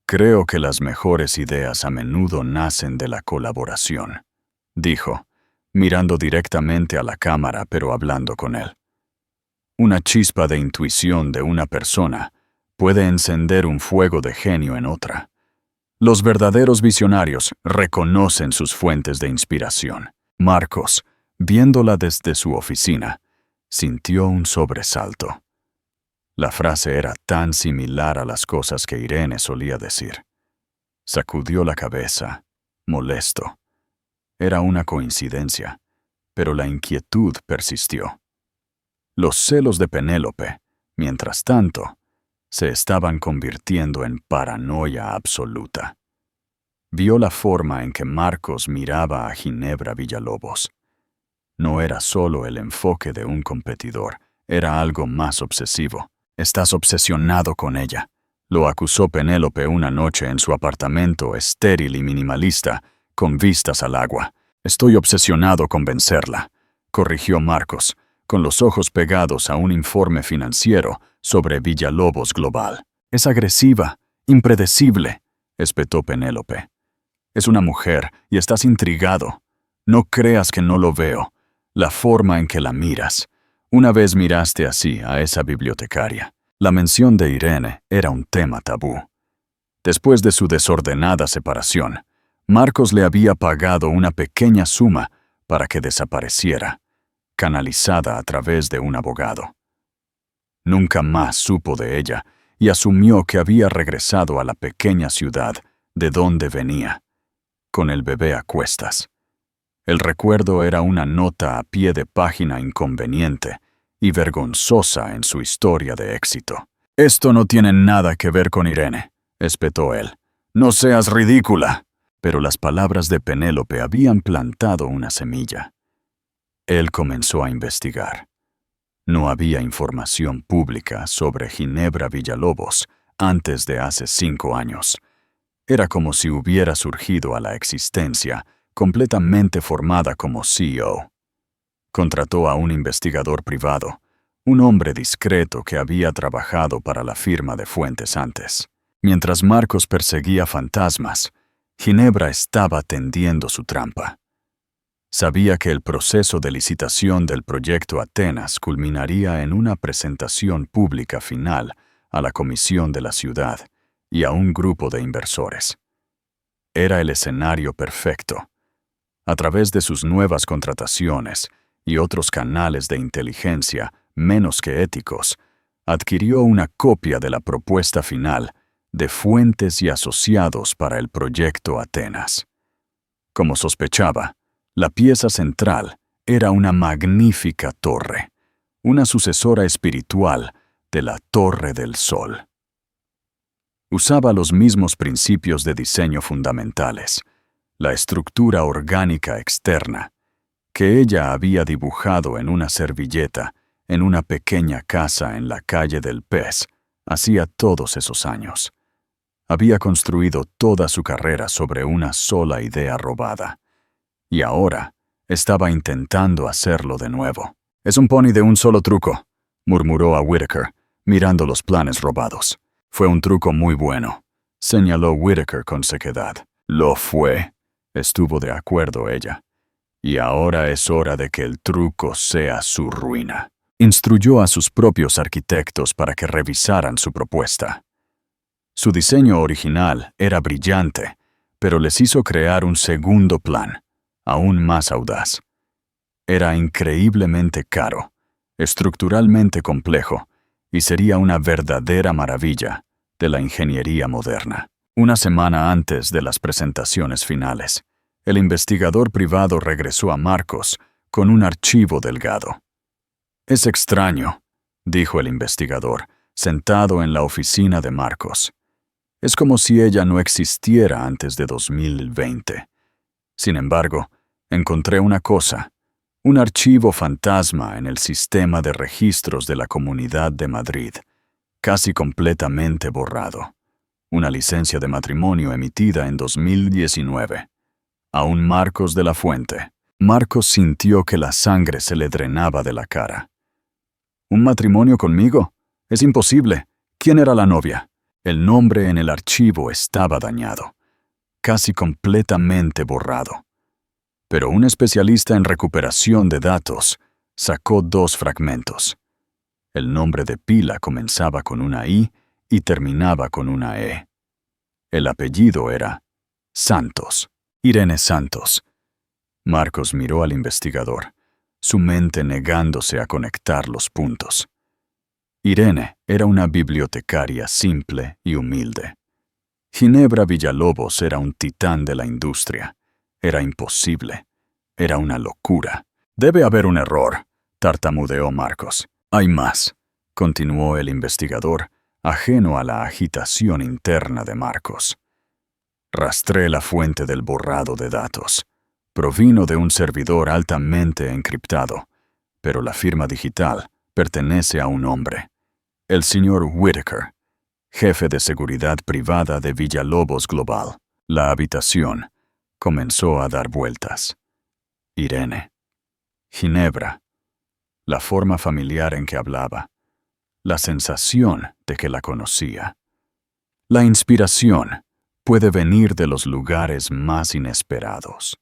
«Creo que las mejores ideas a menudo nacen de la colaboración», dijo, mirando directamente a la cámara pero hablando con él. Una chispa de intuición de una persona puede encender un fuego de genio en otra. Los verdaderos visionarios reconocen sus fuentes de inspiración. Marcos, viéndola desde su oficina, sintió un sobresalto. La frase era tan similar a las cosas que Irene solía decir. Sacudió la cabeza, molesto. Era una coincidencia, pero la inquietud persistió. Los celos de Penélope, mientras tanto, se estaban convirtiendo en paranoia absoluta. Vio la forma en que Marcos miraba a Ginebra Villalobos. No era solo el enfoque de un competidor, era algo más obsesivo. «Estás obsesionado con ella», lo acusó Penélope una noche en su apartamento estéril y minimalista, con vistas al agua. «Estoy obsesionado con vencerla», corrigió Marcos, con los ojos pegados a un informe financiero sobre Villalobos Global. «Es agresiva, impredecible», espetó Penélope. «Es una mujer y estás intrigado. No creas que no lo veo. La forma en que la miras. Una vez miraste así a esa bibliotecaria». La mención de Irene era un tema tabú. Después de su desordenada separación, Marcos le había pagado una pequeña suma para que desapareciera, canalizada a través de un abogado. Nunca más supo de ella y asumió que había regresado a la pequeña ciudad de donde venía, con el bebé a cuestas. El recuerdo era una nota a pie de página inconveniente y vergonzosa en su historia de éxito. «Esto no tiene nada que ver con Irene», espetó él. «No seas ridícula». Pero las palabras de Penélope habían plantado una semilla. Él comenzó a investigar. No había información pública sobre Ginebra Villalobos antes de hace 5 años. Era como si hubiera surgido a la existencia, completamente formada como CEO. Contrató a un investigador privado, un hombre discreto que había trabajado para la firma de Fuentes antes. Mientras Marcos perseguía fantasmas, Ginebra estaba tendiendo su trampa. Sabía que el proceso de licitación del proyecto Atenas culminaría en una presentación pública final a la comisión de la ciudad y a un grupo de inversores. Era el escenario perfecto. A través de sus nuevas contrataciones y otros canales de inteligencia menos que éticos, adquirió una copia de la propuesta final de Fuentes y Asociados para el proyecto Atenas. Como sospechaba, la pieza central era una magnífica torre, una sucesora espiritual de la Torre del Sol. Usaba los mismos principios de diseño fundamentales, la estructura orgánica externa, que ella había dibujado en una servilleta en una pequeña casa en la calle del Pez, hacía todos esos años. Había construido toda su carrera sobre una sola idea robada. Y ahora estaba intentando hacerlo de nuevo. «Es un pony de un solo truco», murmuró a Whitaker, mirando los planes robados. «Fue un truco muy bueno», señaló Whitaker con sequedad. «Lo fue», estuvo de acuerdo ella. «Y ahora es hora de que el truco sea su ruina». Instruyó a sus propios arquitectos para que revisaran su propuesta. Su diseño original era brillante, pero les hizo crear un segundo plan, aún más audaz. Era increíblemente caro, estructuralmente complejo, y sería una verdadera maravilla de la ingeniería moderna. Una semana antes de las presentaciones finales, el investigador privado regresó a Marcos con un archivo delgado. «Es extraño», dijo el investigador, sentado en la oficina de Marcos. «Es como si ella no existiera antes de 2020. Sin embargo, encontré una cosa, un archivo fantasma en el sistema de registros de la Comunidad de Madrid, casi completamente borrado. Una licencia de matrimonio emitida en 2019. A un Marcos de la Fuente». Marcos sintió que la sangre se le drenaba de la cara. «¿Un matrimonio conmigo? Es imposible. ¿Quién era la novia?» El nombre en el archivo estaba dañado, casi completamente borrado. Pero un especialista en recuperación de datos sacó 2 fragmentos. El nombre de pila comenzaba con una I y terminaba con una E. El apellido era Santos, Irene Santos. Marcos miró al investigador, su mente negándose a conectar los puntos. Irene era una bibliotecaria simple y humilde. Ginebra Villalobos era un titán de la industria. Era imposible. Era una locura. «Debe haber un error», tartamudeó Marcos. «Hay más», continuó el investigador, ajeno a la agitación interna de Marcos. «Rastré la fuente del borrado de datos. Provino de un servidor altamente encriptado, pero la firma digital pertenece a un hombre, el señor Whitaker, jefe de seguridad privada de Villalobos Global». La habitación comenzó a dar vueltas. Irene, Ginebra, la forma familiar en que hablaba, la sensación de que la conocía. La inspiración puede venir de los lugares más inesperados.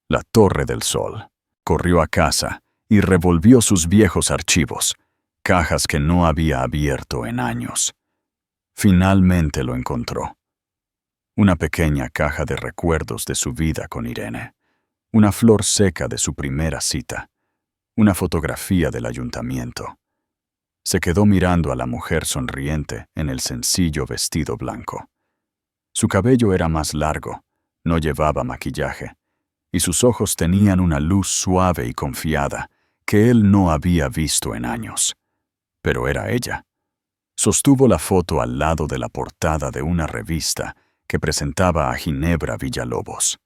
La Torre del Sol. Corrió a casa y revolvió sus viejos archivos, cajas que no había abierto en años. Finalmente lo encontró. Una pequeña caja de recuerdos de su vida con Irene. Una flor seca de su primera cita. Una fotografía del ayuntamiento. Se quedó mirando a la mujer sonriente en el sencillo vestido blanco. Su cabello era más largo, no llevaba maquillaje, y sus ojos tenían una luz suave y confiada que él no había visto en años. Pero era ella. Sostuvo la foto al lado de la portada de una revista que presentaba a Ginebra Villalobos.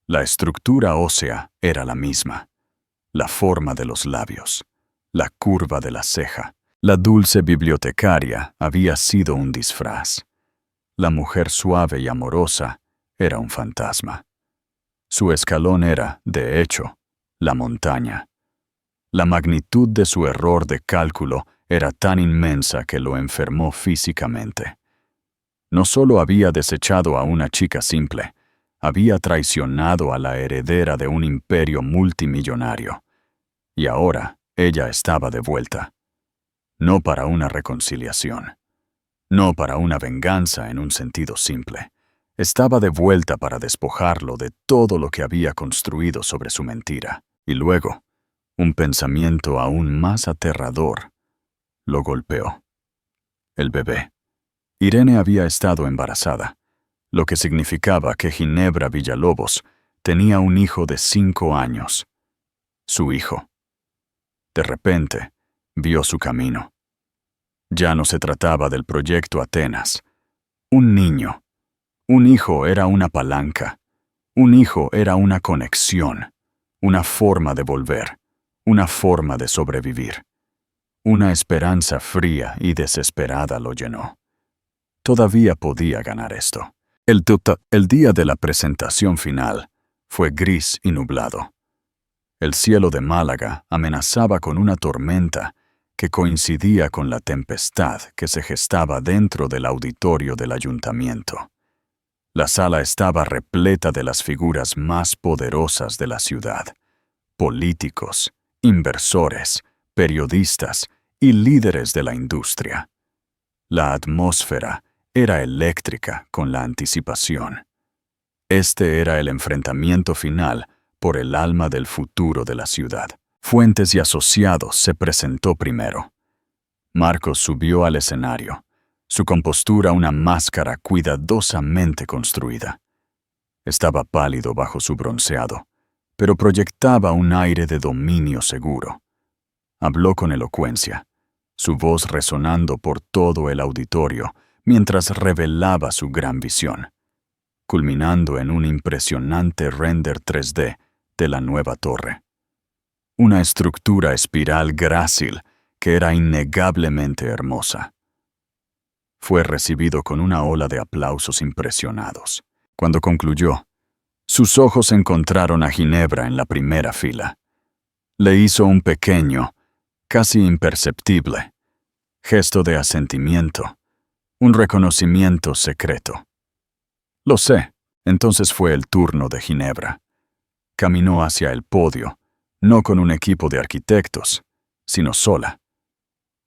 La estructura ósea era la misma. La forma de los labios, la curva de la ceja. La dulce bibliotecaria había sido un disfraz. La mujer suave y amorosa era un fantasma. Su escalón era, de hecho, la montaña. La magnitud de su error de cálculo era tan inmensa que lo enfermó físicamente. No solo había desechado a una chica simple, había traicionado a la heredera de un imperio multimillonario. Y ahora ella estaba de vuelta. No para una reconciliación. No para una venganza en un sentido simple. Estaba de vuelta para despojarlo de todo lo que había construido sobre su mentira. Y luego, un pensamiento aún más aterrador lo golpeó. El bebé. Irene había estado embarazada, lo que significaba que Ginebra Villalobos tenía un hijo de 5 años. Su hijo. De repente, vio su camino. Ya no se trataba del proyecto Atenas. Un niño. Un hijo era una palanca. Un hijo era una conexión. Una forma de volver. Una forma de sobrevivir. Una esperanza fría y desesperada lo llenó. Todavía podía ganar esto. El día de la presentación final fue gris y nublado. El cielo de Málaga amenazaba con una tormenta que coincidía con la tempestad que se gestaba dentro del auditorio del ayuntamiento. La sala estaba repleta de las figuras más poderosas de la ciudad: políticos, inversores, periodistas y líderes de la industria. La atmósfera era eléctrica con la anticipación. Este era el enfrentamiento final por el alma del futuro de la ciudad. Fuentes y Asociados se presentó primero. Marcos subió al escenario, su compostura una máscara cuidadosamente construida. Estaba pálido bajo su bronceado, pero proyectaba un aire de dominio seguro. Habló con elocuencia, su voz resonando por todo el auditorio mientras revelaba su gran visión, culminando en un impresionante render 3D de la nueva torre. Una estructura espiral grácil que era innegablemente hermosa. Fue recibido con una ola de aplausos impresionados. Cuando concluyó, sus ojos encontraron a Ginebra en la primera fila. Le hizo un pequeño, casi imperceptible, gesto de asentimiento, un reconocimiento secreto. Lo sé. Entonces fue el turno de Ginebra. Caminó hacia el podio, no con un equipo de arquitectos, sino sola.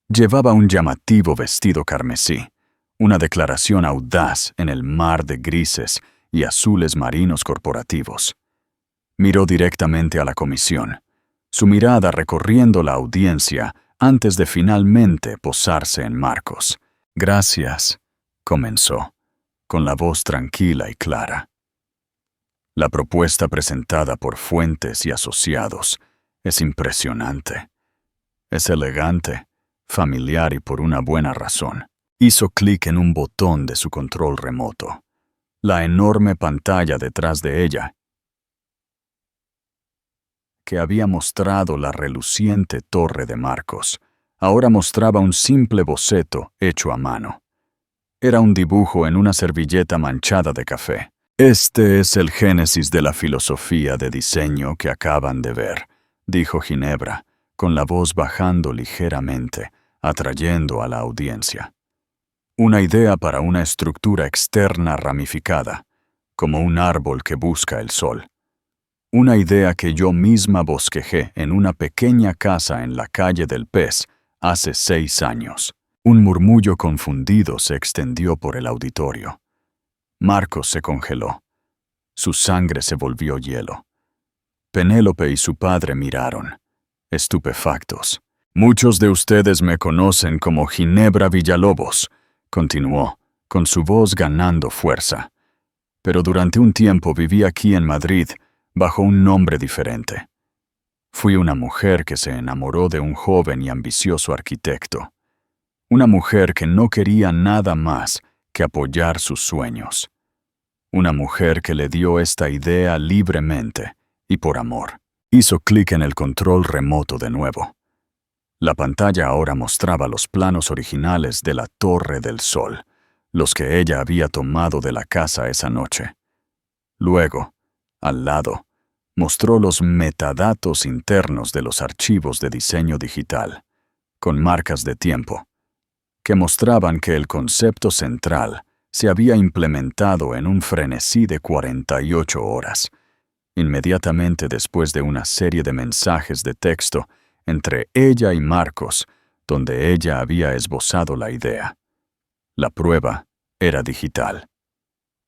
Llevaba un llamativo vestido carmesí, una declaración audaz en el mar de grises y azules marinos corporativos. Miró directamente a la comisión, su mirada recorriendo la audiencia antes de finalmente posarse en Marcos. «Gracias», comenzó, con la voz tranquila y clara. La propuesta presentada por Fuentes y Asociados es impresionante. Es elegante, familiar y por una buena razón. Hizo clic en un botón de su control remoto. La enorme pantalla detrás de ella, que había mostrado la reluciente torre de Marcos, ahora mostraba un simple boceto hecho a mano. Era un dibujo en una servilleta manchada de café. «Este es el génesis de la filosofía de diseño que acaban de ver», dijo Ginebra, con la voz bajando ligeramente, atrayendo a la audiencia. «Una idea para una estructura externa ramificada, como un árbol que busca el sol. Una idea que yo misma bosquejé en una pequeña casa en la calle del Pez hace 6 años». Un murmullo confundido se extendió por el auditorio. Marcos se congeló. Su sangre se volvió hielo. Penélope y su padre miraron, estupefactos. «Muchos de ustedes me conocen como Ginebra Villalobos», continuó, con su voz ganando fuerza. «Pero durante un tiempo viví aquí en Madrid, bajo un nombre diferente. Fui una mujer que se enamoró de un joven y ambicioso arquitecto. Una mujer que no quería nada más que apoyar sus sueños. Una mujer que le dio esta idea libremente y por amor». Hizo clic en el control remoto de nuevo. La pantalla ahora mostraba los planos originales de la Torre del Sol, los que ella había tomado de la casa esa noche. Luego, al lado, mostró los metadatos internos de los archivos de diseño digital, con marcas de tiempo, que mostraban que el concepto central se había implementado en un frenesí de 48 horas, inmediatamente después de una serie de mensajes de texto entre ella y Marcos, donde ella había esbozado la idea. La prueba era digital,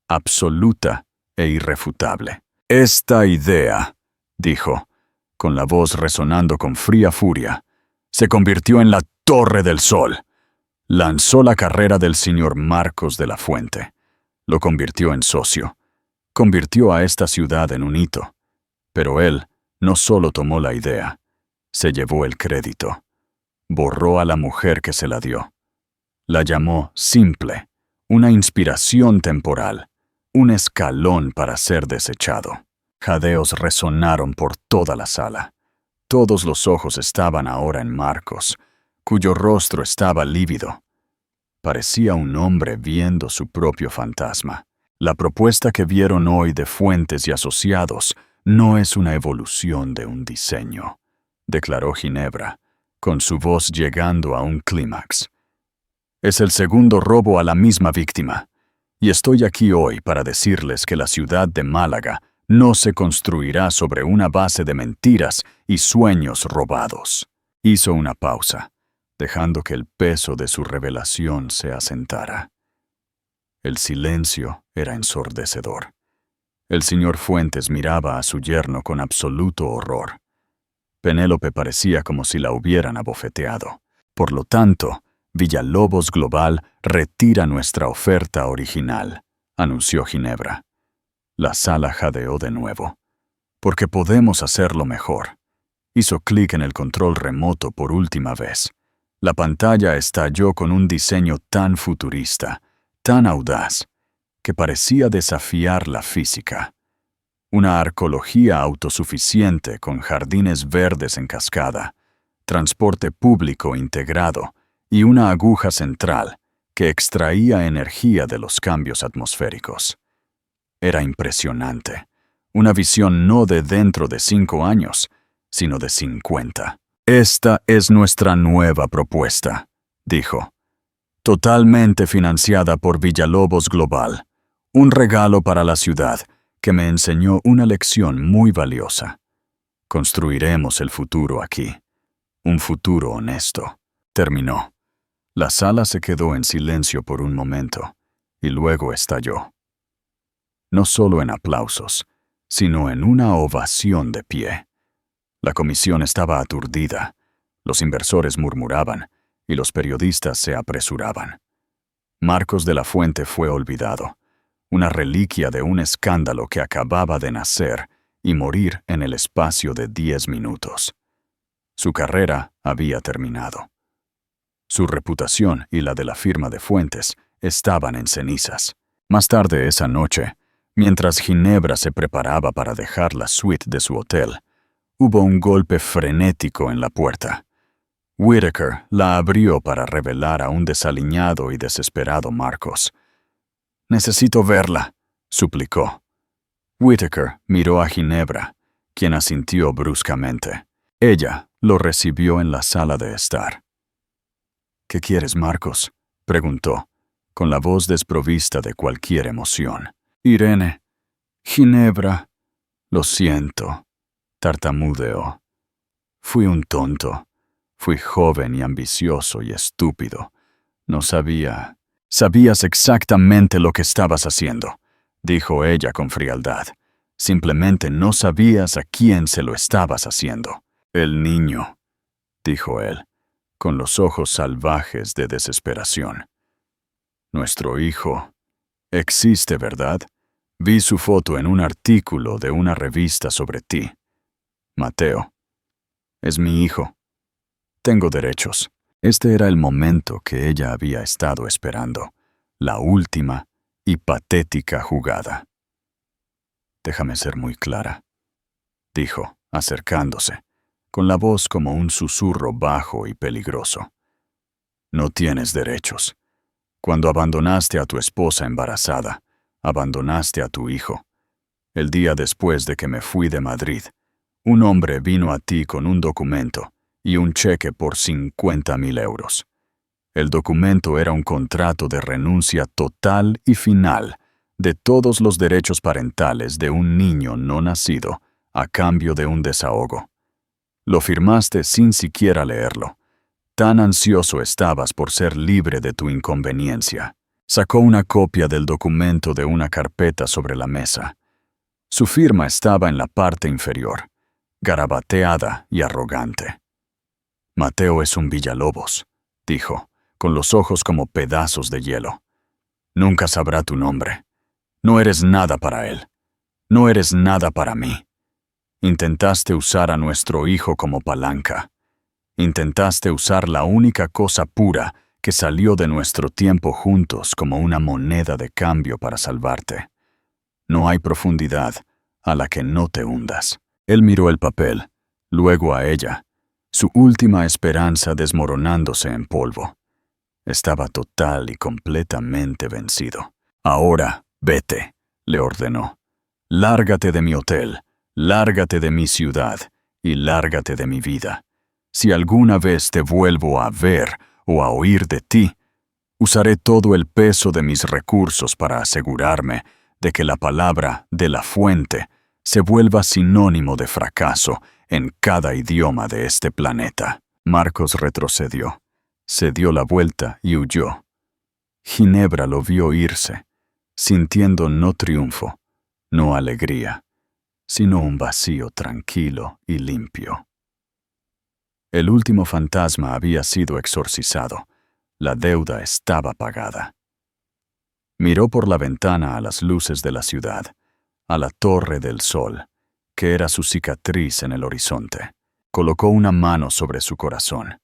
absoluta e irrefutable. «Esta idea», dijo, con la voz resonando con fría furia, «se convirtió en la Torre del Sol». Lanzó la carrera del señor Marcos de la Fuente. Lo convirtió en socio. Convirtió a esta ciudad en un hito. Pero él no solo tomó la idea, se llevó el crédito. Borró a la mujer que se la dio. La llamó simple, una inspiración temporal, un escalón para ser desechado. Jadeos resonaron por toda la sala. Todos los ojos estaban ahora en Marcos, cuyo rostro estaba lívido. Parecía un hombre viendo su propio fantasma. La propuesta que vieron hoy de Fuentes y Asociados no es una evolución de un diseño, declaró Ginebra, con su voz llegando a un clímax. Es el segundo robo a la misma víctima, y estoy aquí hoy para decirles que la ciudad de Málaga no se construirá sobre una base de mentiras y sueños robados. Hizo una pausa, dejando que el peso de su revelación se asentara. El silencio era ensordecedor. El señor Fuentes miraba a su yerno con absoluto horror. Penélope parecía como si la hubieran abofeteado. Por lo tanto, Villalobos Global retira nuestra oferta original, anunció Ginebra. La sala jadeó de nuevo. Porque podemos hacerlo mejor. Hizo clic en el control remoto por última vez. La pantalla estalló con un diseño tan futurista, tan audaz, que parecía desafiar la física. Una arqueología autosuficiente con jardines verdes en cascada, transporte público integrado y una aguja central que extraía energía de los cambios atmosféricos. Era impresionante. Una visión no de dentro de 5 años, sino de 50. Esta es nuestra nueva propuesta, dijo. Totalmente financiada por Villalobos Global. Un regalo para la ciudad que me enseñó una lección muy valiosa. Construiremos el futuro aquí. Un futuro honesto. Terminó. La sala se quedó en silencio por un momento, y luego estalló. No solo en aplausos, sino en una ovación de pie. La comisión estaba aturdida, los inversores murmuraban, y los periodistas se apresuraban. Marcos de la Fuente fue olvidado, una reliquia de un escándalo que acababa de nacer y morir en el espacio de 10 minutos. Su carrera había terminado. Su reputación y la de la firma de Fuentes estaban en cenizas. Más tarde esa noche, mientras Ginebra se preparaba para dejar la suite de su hotel, hubo un golpe frenético en la puerta. Whittaker la abrió para revelar a un desaliñado y desesperado Marcos. «Necesito verla», suplicó. Whittaker miró a Ginebra, quien asintió bruscamente. Ella lo recibió en la sala de estar. «¿Qué quieres, Marcos?», preguntó, con la voz desprovista de cualquier emoción. «Irene, Ginebra, lo siento», tartamudeó. «Fui un tonto. Fui joven y ambicioso y estúpido. No sabía». «Sabías exactamente lo que estabas haciendo», dijo ella con frialdad. «Simplemente no sabías a quién se lo estabas haciendo». «El niño», dijo él, con los ojos salvajes de desesperación. «Nuestro hijo existe, ¿verdad? Vi su foto en un artículo de una revista sobre ti. Mateo. Es mi hijo. Tengo derechos». Este era el momento que ella había estado esperando, la última y patética jugada. «Déjame ser muy clara», dijo, acercándose, con la voz como un susurro bajo y peligroso. «No tienes derechos. Cuando abandonaste a tu esposa embarazada, abandonaste a tu hijo. El día después de que me fui de Madrid, un hombre vino a ti con un documento y un cheque por 50.000 euros. El documento era un contrato de renuncia total y final de todos los derechos parentales de un niño no nacido a cambio de un desahogo. Lo firmaste sin siquiera leerlo. Tan ansioso estabas por ser libre de tu inconveniencia. Sacó una copia del documento de una carpeta sobre la mesa. Su firma estaba en la parte inferior, garabateada y arrogante. «Mateo es un Villalobos», dijo, con los ojos como pedazos de hielo. «Nunca sabrá tu nombre. No eres nada para él. No eres nada para mí. Intentaste usar a nuestro hijo como palanca. Intentaste usar la única cosa pura que salió de nuestro tiempo juntos como una moneda de cambio para salvarte. No hay profundidad a la que no te hundas». Él miró el papel, luego a ella. su última esperanza desmoronándose en polvo. Estaba total y completamente vencido. «Ahora, vete», le ordenó. «Lárgate de mi hotel, lárgate de mi ciudad y lárgate de mi vida. Si alguna vez te vuelvo a ver o a oír de ti, usaré todo el peso de mis recursos para asegurarme de que la palabra de la fuente se vuelva sinónimo de fracaso en cada idioma de este planeta». Marcos retrocedió, se dio la vuelta y huyó. Ginebra lo vio irse, sintiendo no triunfo, no alegría, sino un vacío tranquilo y limpio. El último fantasma había sido exorcizado. La deuda estaba pagada. Miró por la ventana a las luces de la ciudad, a la Torre del Sol, que era su cicatriz en el horizonte. Colocó una mano sobre su corazón.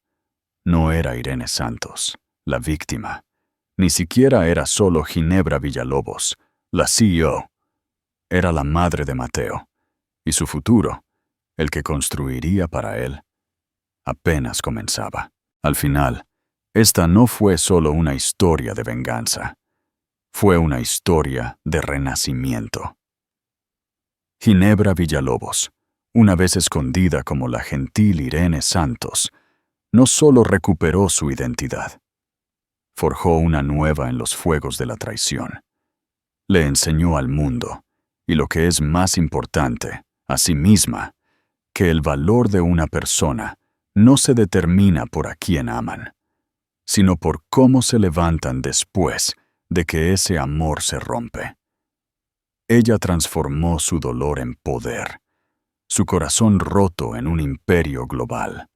No era Irene Santos, la víctima. Ni siquiera era solo Ginebra Villalobos, la CEO. Era la madre de Mateo, y su futuro, el que construiría para él, apenas comenzaba. Al final, esta no fue solo una historia de venganza. Fue una historia de renacimiento. Ginebra Villalobos, una vez escondida como la gentil Irene Santos, no solo recuperó su identidad, forjó una nueva en los fuegos de la traición. Le enseñó al mundo, y lo que es más importante, a sí misma, que el valor de una persona no se determina por a quien aman, sino por cómo se levantan después de que ese amor se rompe. Ella transformó su dolor en poder, su corazón roto en un imperio global.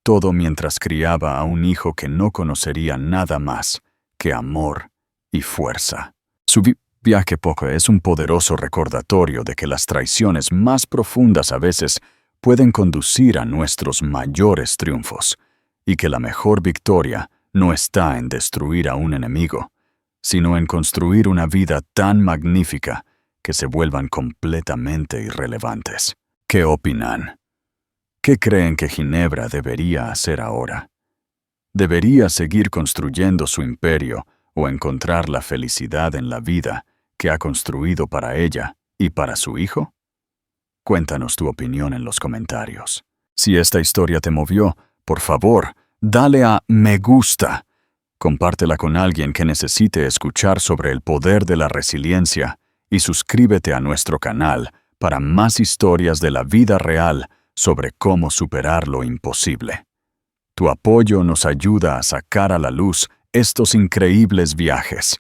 Todo mientras criaba a un hijo que no conocería nada más que amor y fuerza. Su viaje poco es un poderoso recordatorio de que las traiciones más profundas a veces pueden conducir a nuestros mayores triunfos, y que la mejor victoria no está en destruir a un enemigo, sino en construir una vida tan magnífica que se vuelvan completamente irrelevantes. ¿Qué opinan? ¿Qué creen que Ginebra debería hacer ahora? ¿Debería seguir construyendo su imperio o encontrar la felicidad en la vida que ha construido para ella y para su hijo? Cuéntanos tu opinión en los comentarios. Si esta historia te movió, por favor, dale a me gusta. Compártela con alguien que necesite escuchar sobre el poder de la resiliencia y suscríbete a nuestro canal para más historias de la vida real sobre cómo superar lo imposible. Tu apoyo nos ayuda a sacar a la luz estos increíbles viajes.